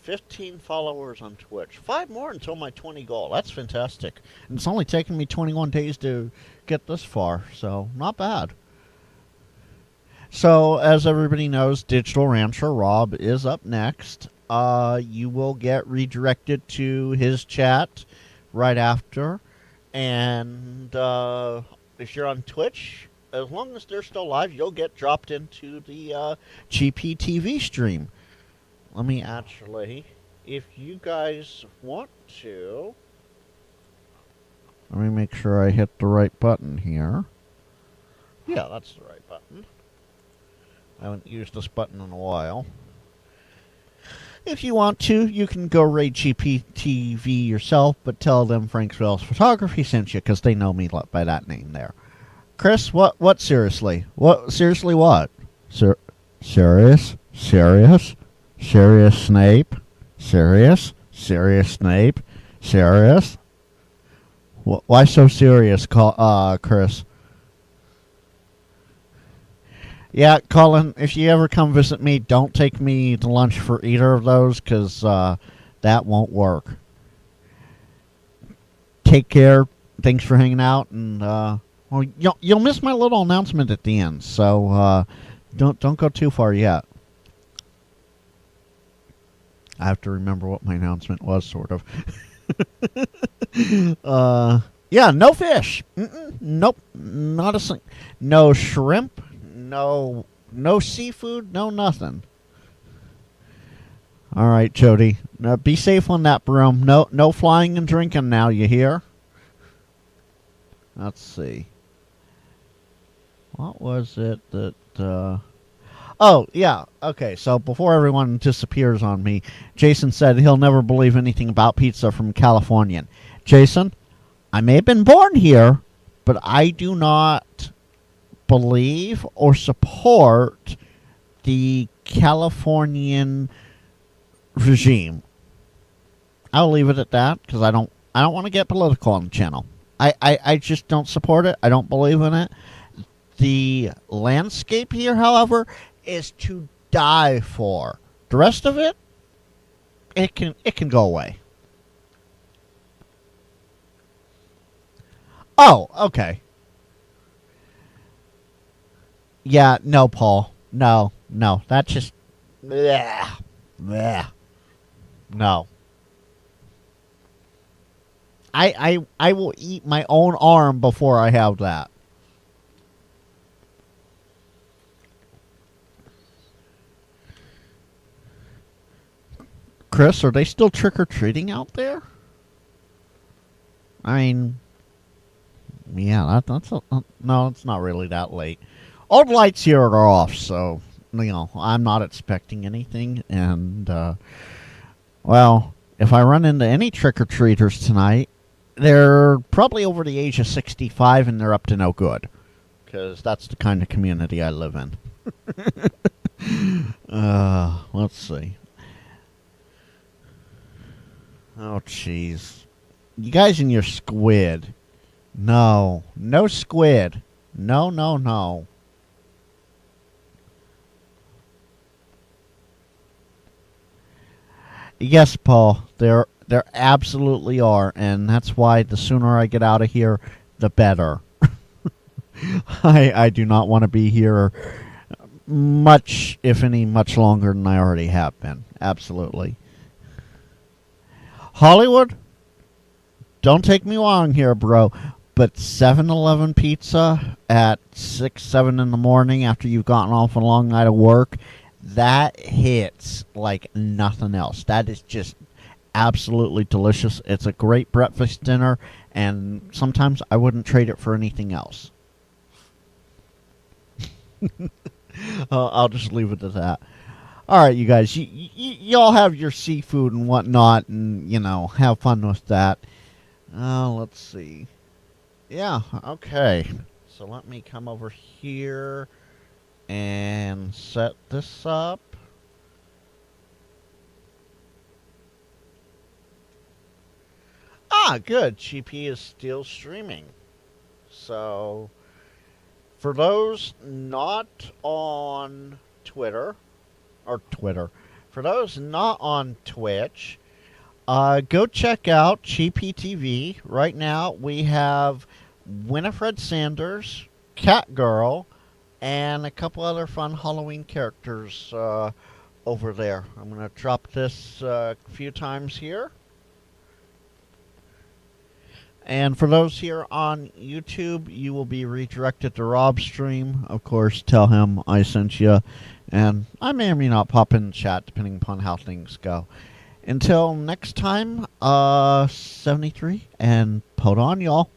15 followers on Twitch. 5 more until my 20 goal. That's fantastic. And it's only taken me 21 days to get this far, so not bad. So, as everybody knows, Digital Rancher Rob is up next. You will get redirected to his chat right after. And if you're on Twitch, as long as they're still live, you'll get dropped into the GPTV stream. Let me actually, if you guys want to, let me make sure I hit the right button here. Yeah, that's the right button. I haven't used this button in a while. If you want to, you can go raid GPTV yourself, but tell them Frank Wells Photography sent you, because they know me by that name there. Chris, what seriously? Seriously what? Serious? Serious? Serious Snape? Serious? Serious Snape? Serious? Why so serious, Chris? Yeah, Colin, if you ever come visit me, don't take me to lunch for either of those, because that won't work. Take care. Thanks for hanging out, and well, you'll miss my little announcement at the end, so don't go too far yet. I have to remember what my announcement was, sort of. Yeah, no fish. Nope, not a thing. No shrimp. No seafood. No nothing. All right, Jody. Now be safe on that broom. No flying and drinking now. You hear? Let's see. What was it that? Oh, yeah. Okay, so before everyone disappears on me, Jason said he'll never believe anything about pizza from Californian. Jason, I may have been born here, but I do not believe or support the Californian regime. I'll leave it at that, because I don't want to get political on the channel. I just don't support it. I don't believe in it. The landscape here, however, is to die for. The rest of it, it can go away. Oh, okay. Yeah, no, Paul. No. That's just bleh, bleh. No. I will eat my own arm before I have that. Chris, are they still trick-or-treating out there? I mean, yeah, no, it's not really that late. All the lights here are off, so, I'm not expecting anything. And, well, if I run into any trick-or-treaters tonight, they're probably over the age of 65 and they're up to no good. Because that's the kind of community I live in. Let's see. Oh, jeez. You guys and your squid. No squid. No. Yes, Paul, there absolutely are, and that's why the sooner I get out of here, the better. I do not want to be here much, if any, much longer than I already have been. Absolutely. Hollywood, don't take me wrong here, bro, but 7-Eleven pizza at 6, 7 in the morning after you've gotten off a long night of work, that hits like nothing else. That is just absolutely delicious. It's a great breakfast dinner, and sometimes I wouldn't trade it for anything else. I'll just leave it at that. All right, you guys, y'all have your seafood and whatnot, and, have fun with that. Let's see. Yeah, okay. So let me come over here and set this up. Good. GP is still streaming. So, for those not on Twitter, for those not on Twitch, go check out GPTV. Right now, we have Winifred Sanders, Catgirl, and a couple other fun Halloween characters over there. I'm going to drop this a few times here. And for those here on YouTube, you will be redirected to Rob's stream. Of course, tell him I sent you. And I may or may not pop in the chat, depending upon how things go. Until next time, 73, and hold on, y'all.